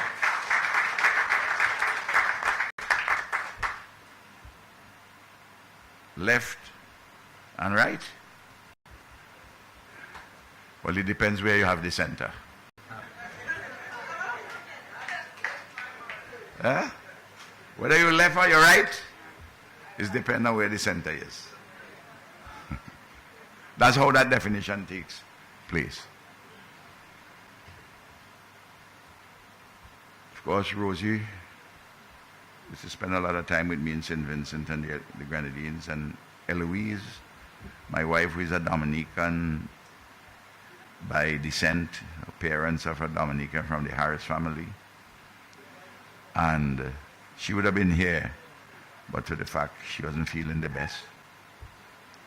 Left and right? Well, it depends where you have the center. Huh? Whether you're left or you're right, is depending on where the center is. That's how that definition takes place. Of course, Rosie used to spend a lot of time with me in St. Vincent and the Grenadines, and Eloise, my wife, who is a Dominican by descent, her parents are from Dominican from the Harris family. And she would have been here, but to the fact she wasn't feeling the best.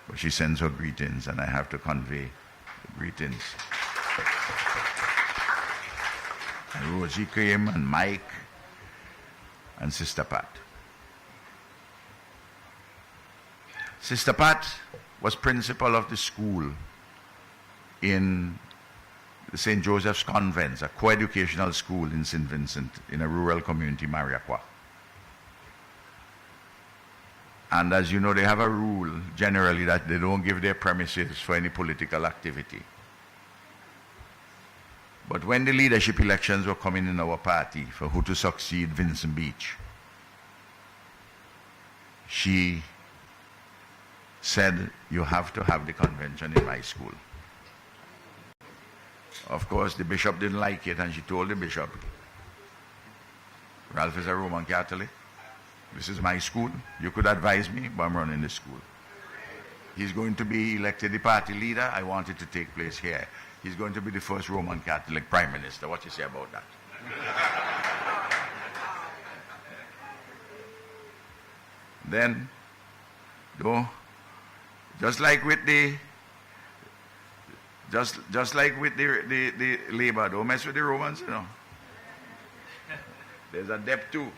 But she sends her greetings, and I have to convey the greetings. And Rosie came, and Mike, and Sister Pat. Sister Pat was principal of the school in the St. Joseph's Convents, a co-educational school in St. Vincent, in a rural community, Mariaqua. And as you know, they have a rule generally that they don't give their premises for any political activity. But when the leadership elections were coming in our party for who to succeed Vincent Beach, she said, you have to have the convention in my school. Of course, the bishop didn't like it, and she told the bishop, Ralph is a Roman Catholic. This is my school. You could advise me, but I'm running the school. He's going to be elected the party leader. I want it to take place here. He's going to be the first Roman Catholic prime minister. What do you say about that? Then, though, just like with the Labour, don't mess with the Romans, you know. There's a depth too.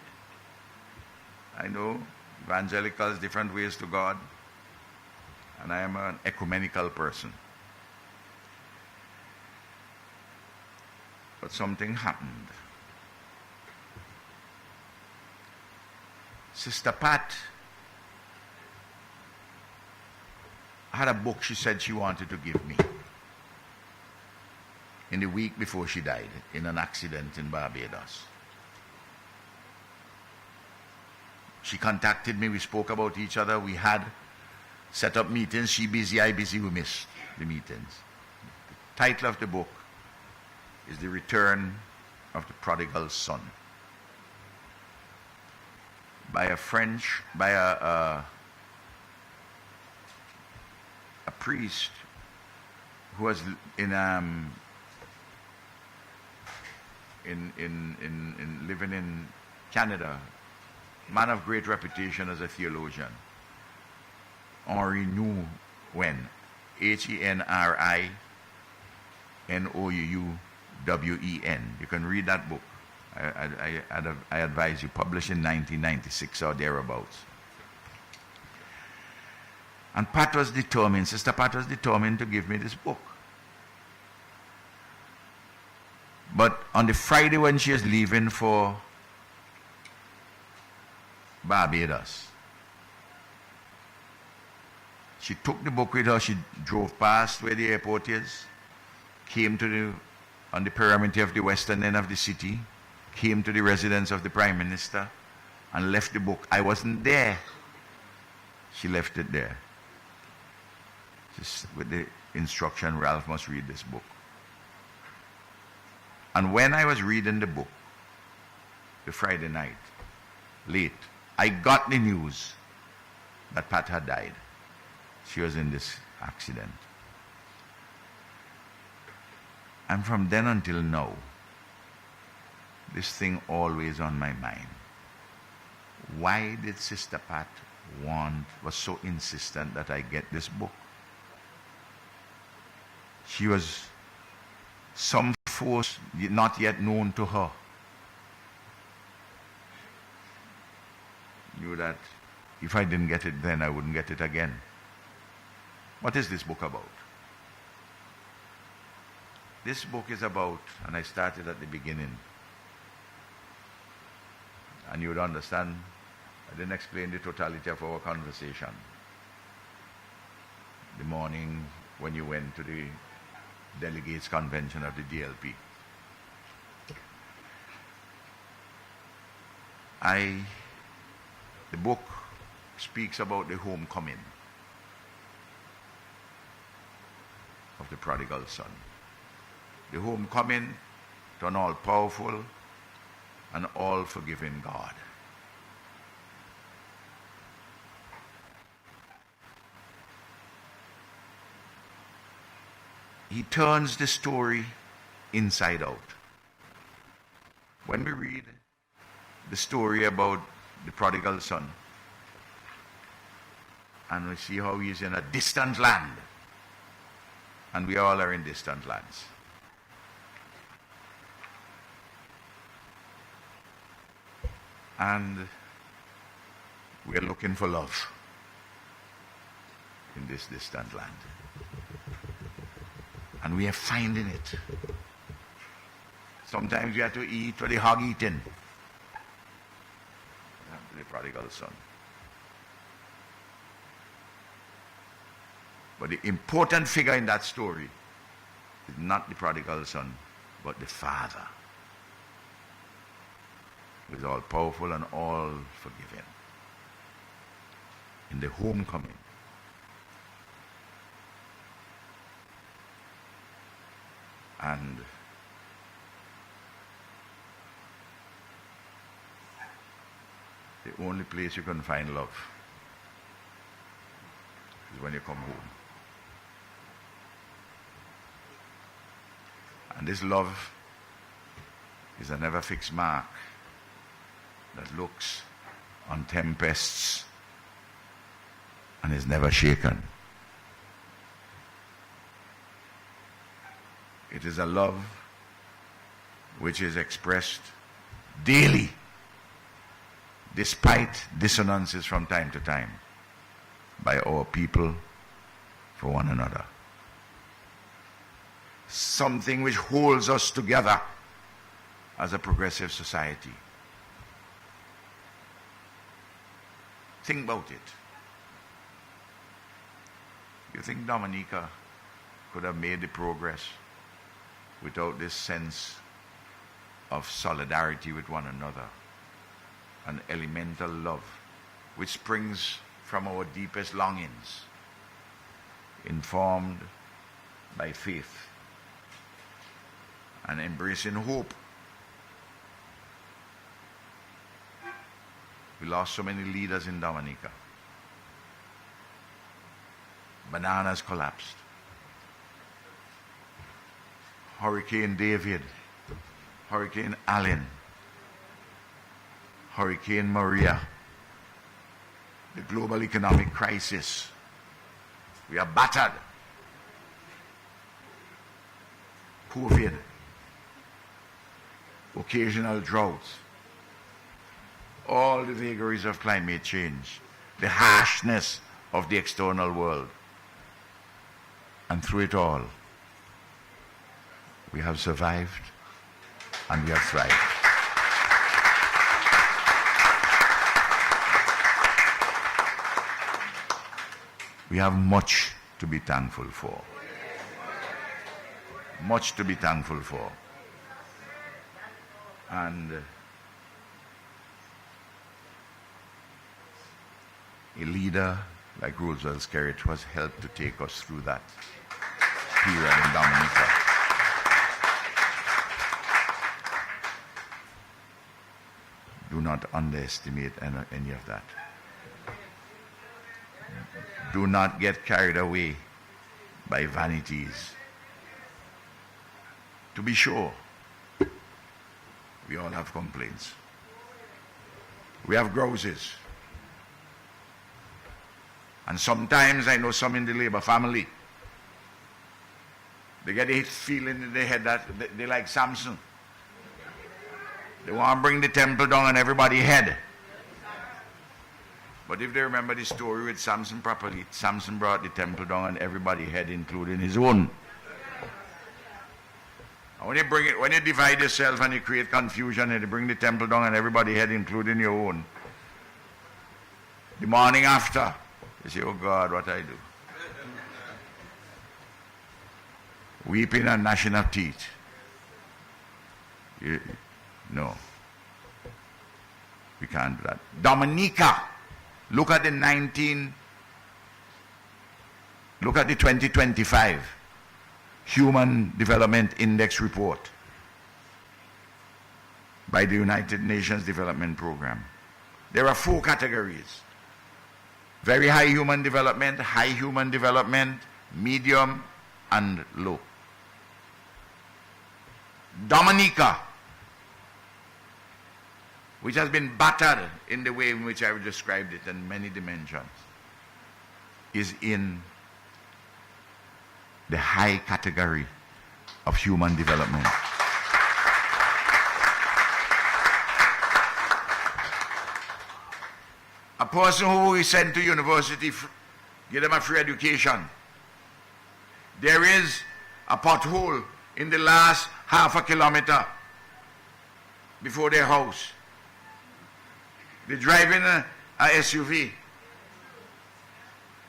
I know evangelicals, different ways to God, and I am an ecumenical person. But something happened. Sister Pat had a book she said she wanted to give me in the week before she died in an accident in Barbados. She contacted me, we spoke about each other, we had set up meetings, she busy, I busy, we missed the meetings. The title of the book is The Return of the Prodigal Son, by a priest who was living in Canada, man of great reputation as a theologian, Henri New When. HenriNouwen. You can read that book. I advise you, published in 1996 or thereabouts. And Sister Pat was determined to give me this book. But on the Friday when she was leaving for Barbados, she took the book with her. She drove past where the airport is, came on the perimeter of the western end of the city, came to the residence of the Prime Minister, and left the book. I wasn't there. She left it there. Just with the instruction, Ralph must read this book. And when I was reading the book, the Friday night, late, I got the news that Pat had died. She was in this accident. And from then until now, this thing always on my mind. Why did Sister Pat was so insistent that I get this book? She was some force not yet known to her. Knew that if I didn't get it then, I wouldn't get it again. What is this book about? This book is about, and I started at the beginning, and you would understand, I didn't explain the totality of our conversation. The morning when you went to the delegates convention of the DLP. The book speaks about the homecoming of the prodigal son. The homecoming to an all-powerful and all-forgiving God. He turns the story inside out. When we read the story about the prodigal son, and we see how he's in a distant land, and we all are in distant lands. And we're looking for love in this distant land. And we are finding it. Sometimes we have to eat what the hog eating. The prodigal son. But the important figure in that story is not the prodigal son, but the father, who is all powerful and all forgiving. In the homecoming. And the only place you can find love is when you come home. And this love is a never fixed mark that looks on tempests and is never shaken. It is a love which is expressed daily, despite dissonances from time to time, by our people for one another. Something which holds us together as a progressive society. Think about it. You think Dominica could have made the progress without this sense of solidarity with one another, an elemental love which springs from our deepest longings, informed by faith and embracing hope. We lost so many leaders in Dominica. Bananas collapsed. Hurricane David, Hurricane Allen, Hurricane Maria, the global economic crisis, We are battered. COVID, occasional droughts, all the vagaries of climate change, the harshness of the external world. And through it all, we have survived and we have thrived. We have much to be thankful for. Much to be thankful for. And a leader like Roosevelt Skerritt was helped to take us through that period in Dominica. Do not underestimate any of that. Do not get carried away by vanities. To be sure, we all have complaints. We have grouses. And sometimes I know some in the Labour family, they get a feeling in their head that they like Samson. They want to bring the temple down on everybody's head. But if they remember the story with Samson properly, Samson brought the temple down on everybody's head, including his own. And when you divide yourself and you create confusion and you bring the temple down on everybody's head, including your own, the morning after, you say, oh God, what I do? Weeping and gnashing of teeth. No. We can't do that. Dominica, look at the 2025 Human Development Index report by the United Nations Development Program. There are 4 categories. Very high human development, medium, and low. Dominica, which has been battered in the way in which I described it in many dimensions, is in the high category of human development. A person who is sent to university, give them a free education. There is a pothole in the last half a kilometer before their house. They drive in a SUV.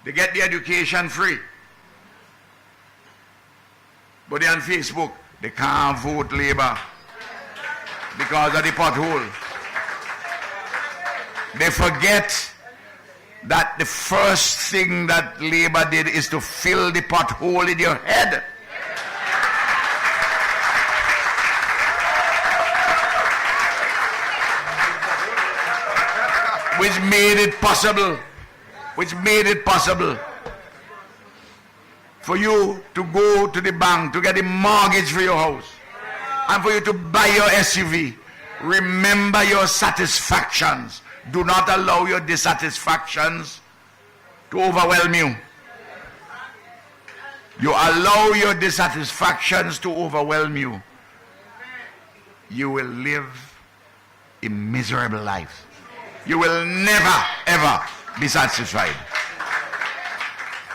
They get the education free. But they're on Facebook. They can't vote Labour because of the pothole. They forget that the first thing that Labour did is to fill the pothole in your head. Which made it possible for you to go to the bank to get a mortgage for your house and for you to buy your SUV. Remember your satisfactions. Do not allow your dissatisfactions to overwhelm you. You allow your dissatisfactions to overwhelm you, you will live a miserable life. You will never, ever be satisfied.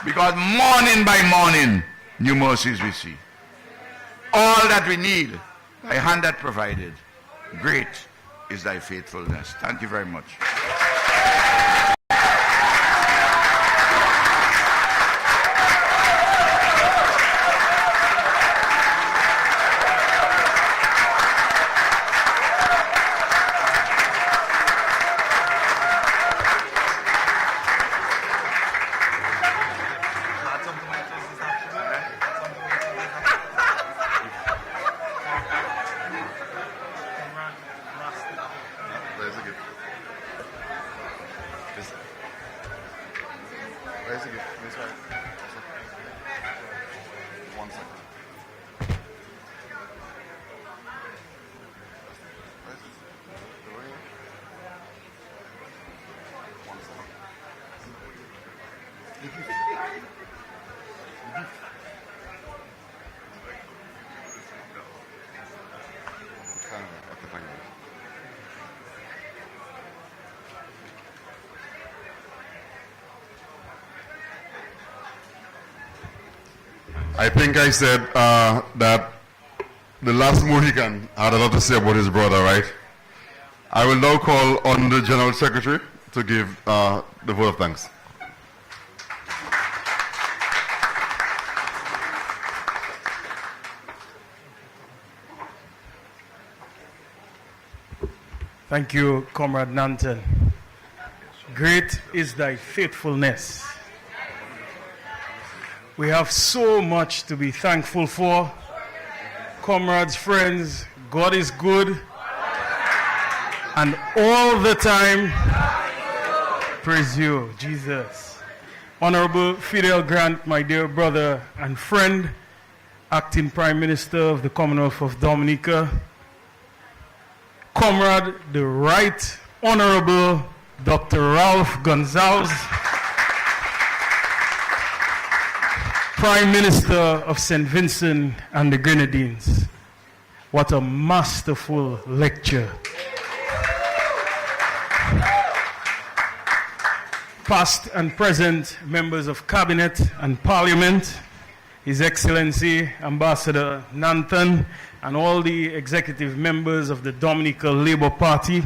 Because morning by morning, new mercies we see. All that we need, thy hand hath provided. Great is thy faithfulness. Thank you very much. I think I said that the last Mohican had a lot to say about his brother, right? I will now call on the General Secretary to give the vote of thanks. Thank you, Comrade Nanton. Great is thy faithfulness. We have so much to be thankful for. Comrades, friends, God is good. And all the time, praise you, Jesus. Honorable Fidel Grant, my dear brother and friend, Acting Prime Minister of the Commonwealth of Dominica. Comrade, the Right Honorable Dr. Ralph Gonzalez, Prime Minister of St. Vincent and the Grenadines. What a masterful lecture. Past and present members of Cabinet and Parliament, His Excellency Ambassador Nanton, and all the executive members of the Dominica Labour Party,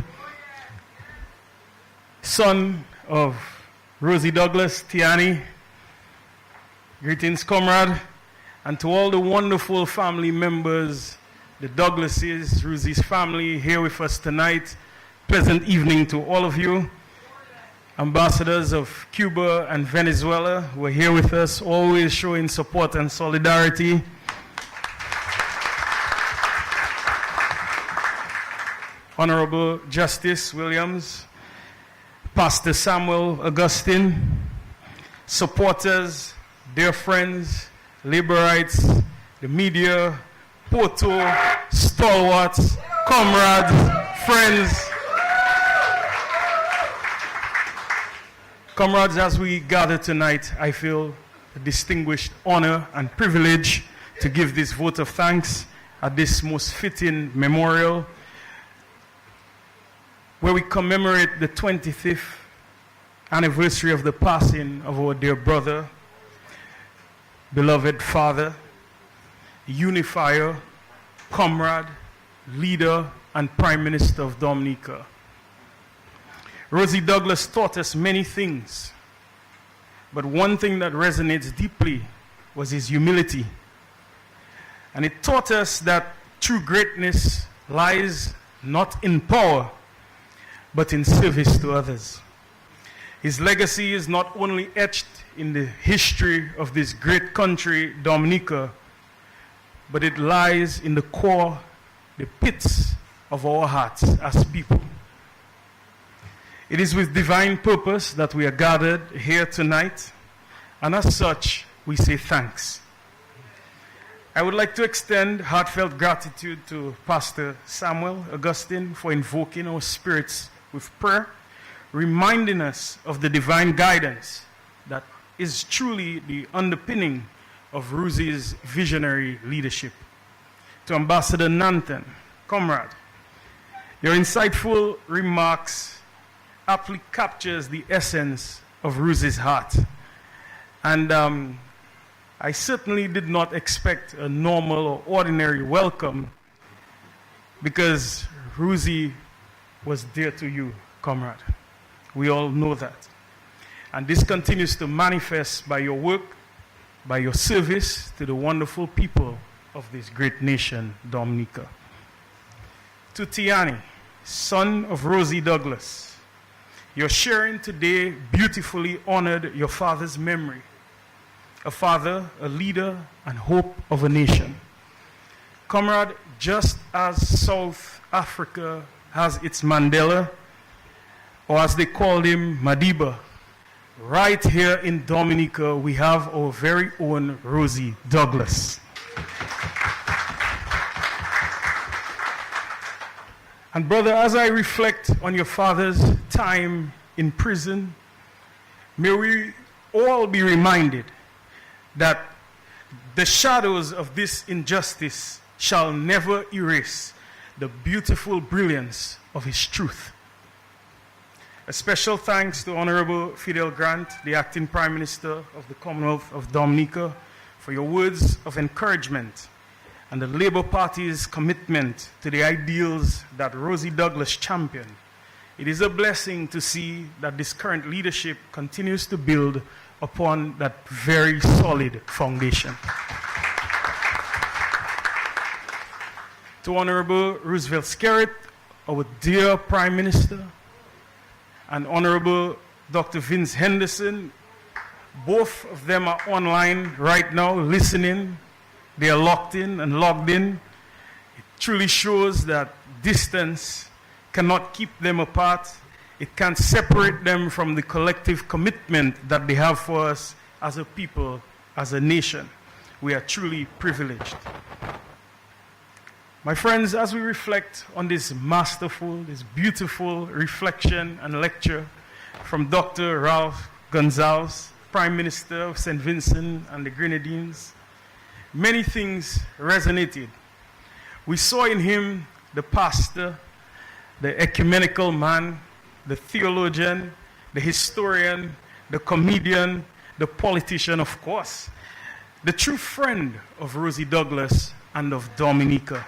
son of Rosie Douglas, Tiani. Greetings, comrade, and to all the wonderful family members, the Douglases, Rosie's family here with us tonight. Pleasant evening to all of you. Ambassadors of Cuba and Venezuela who are here with us, always showing support and solidarity. Honorable Justice Williams, Pastor Samuel Augustine, supporters, dear friends, laborites, the media, Porto, stalwarts, comrades, friends. Comrades, as we gather tonight, I feel a distinguished honor and privilege to give this vote of thanks at this most fitting memorial where we commemorate the 25th anniversary of the passing of our dear brother, beloved father, unifier, comrade, leader, and Prime Minister of Dominica. Rosie Douglas taught us many things, but one thing that resonates deeply was his humility. And it taught us that true greatness lies not in power, but in service to others. His legacy is not only etched in the history of this great country, Dominica, but it lies in the core, the pits of our hearts as people. It is with divine purpose that we are gathered here tonight, and as such, we say thanks. I would like to extend heartfelt gratitude to Pastor Samuel Augustine for invoking our spirits with prayer, reminding us of the divine guidance that is truly the underpinning of Rosie's visionary leadership. To Ambassador Nanton, comrade, your insightful remarks aptly captures the essence of Rosie's heart. And I certainly did not expect a normal or ordinary welcome, because Rosie was dear to you, comrade. We all know that. And this continues to manifest by your work, by your service to the wonderful people of this great nation, Dominica. To Tiani, son of Rosie Douglas, your sharing today beautifully honored your father's memory. A father, a leader, and hope of a nation. Comrade, just as South Africa has its Mandela, or as they called him, Madiba, right here in Dominica, we have our very own Rosie Douglas. And brother, as I reflect on your father's time in prison, may we all be reminded that The shadows of this injustice shall never erase the beautiful brilliance of his truth. A special thanks to Honorable Fidel Grant, the Acting Prime Minister of the Commonwealth of Dominica, for your words of encouragement and the Labour Party's commitment to the ideals that Rosie Douglas championed. It is a blessing to see that this current leadership continues to build upon that very solid foundation. To Honorable Roosevelt Skerritt, our dear Prime Minister, and Honorable Dr. Vince Henderson, both of them are online right now listening. They are locked in and logged in. It truly shows that distance cannot keep them apart. It can't separate them from the collective commitment that they have for us as a people, as a nation. We are truly privileged. My friends, as we reflect on this masterful, this beautiful reflection and lecture from Dr. Ralph Gonzalez, Prime Minister of St. Vincent and the Grenadines, many things resonated. We saw in him the pastor, the ecumenical man, the theologian, the historian, the comedian, the politician, of course, the true friend of Rosie Douglas and of Dominica.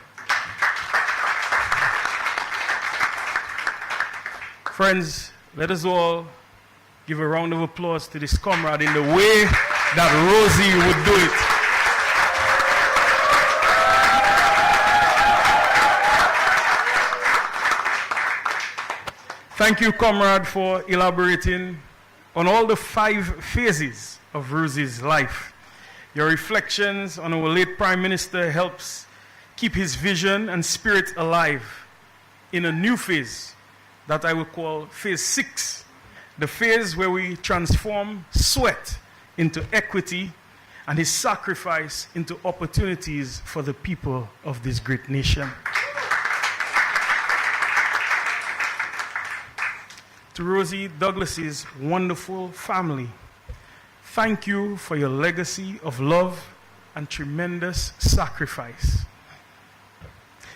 Friends, let us all give a round of applause to this comrade in the way that Rosie would do it. Thank you, comrade, for elaborating on all the 5 phases of Rosie's life. Your reflections on our late Prime Minister helps keep his vision and spirit alive in a new phase that I will call phase 6, the phase where we transform sweat into equity and his sacrifice into opportunities for the people of this great nation. To Rosie Douglas's wonderful family, thank you for your legacy of love and tremendous sacrifice.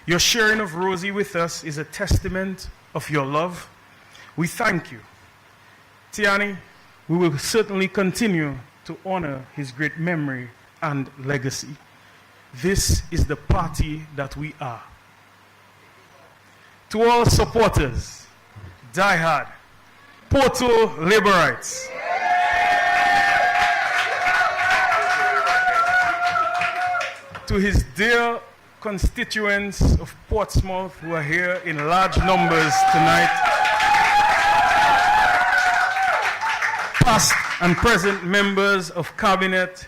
Your sharing of Rosie with us is a testament of your love. We thank you. Tiani, we will certainly continue to honor his great memory and legacy. This is the party that we are. To all supporters, diehard, Porto Laborites, to his dear constituents of Portsmouth who are here in large numbers tonight, past and present members of cabinet,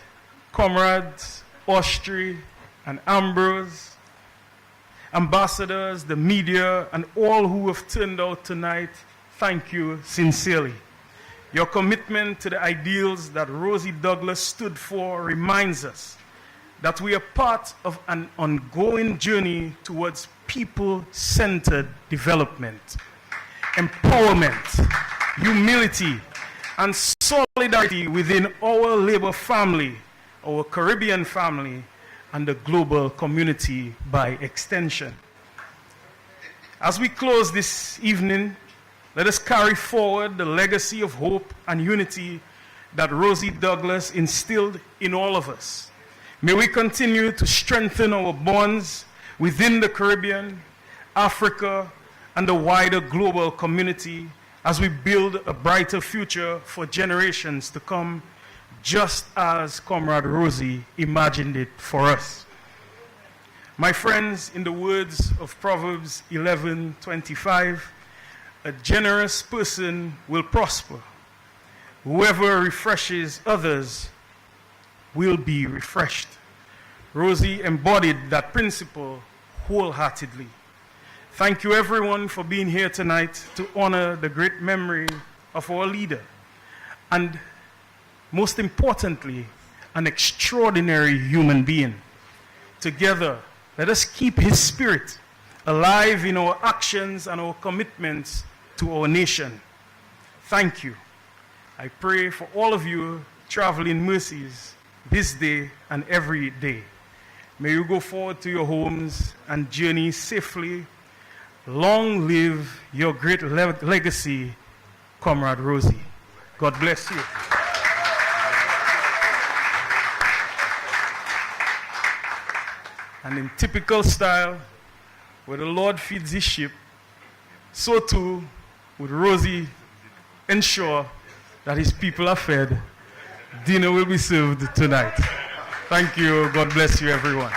comrades, Austri and Ambrose, ambassadors, the media, and all who have turned out tonight, thank you sincerely. Your commitment to the ideals that Rosie Douglas stood for reminds us that we are part of an ongoing journey towards people-centered development, empowerment, humility, and solidarity within our Labour family, our Caribbean family, and the global community by extension. As we close this evening, let us carry forward the legacy of hope and unity that Rosie Douglas instilled in all of us. May we continue to strengthen our bonds within the Caribbean, Africa, and the wider global community as we build a brighter future for generations to come, just as Comrade Rosie imagined it for us. My friends, in the words of Proverbs 11:25, a generous person will prosper. Whoever refreshes others will be refreshed. Rosie embodied that principle wholeheartedly. Thank you everyone for being here tonight to honor the great memory of our leader, and most importantly, an extraordinary human being. Together, let us keep his spirit alive in our actions and our commitments to our nation. Thank you. I pray for all of you traveling mercies this day and every day. May you go forward to your homes and journey safely. Long live your great legacy, Comrade Rosie. God bless you. And in typical style, where the Lord feeds his sheep, so too would Rosie ensure that his people are fed. Dinner will be served tonight. Thank you. God bless you, everyone.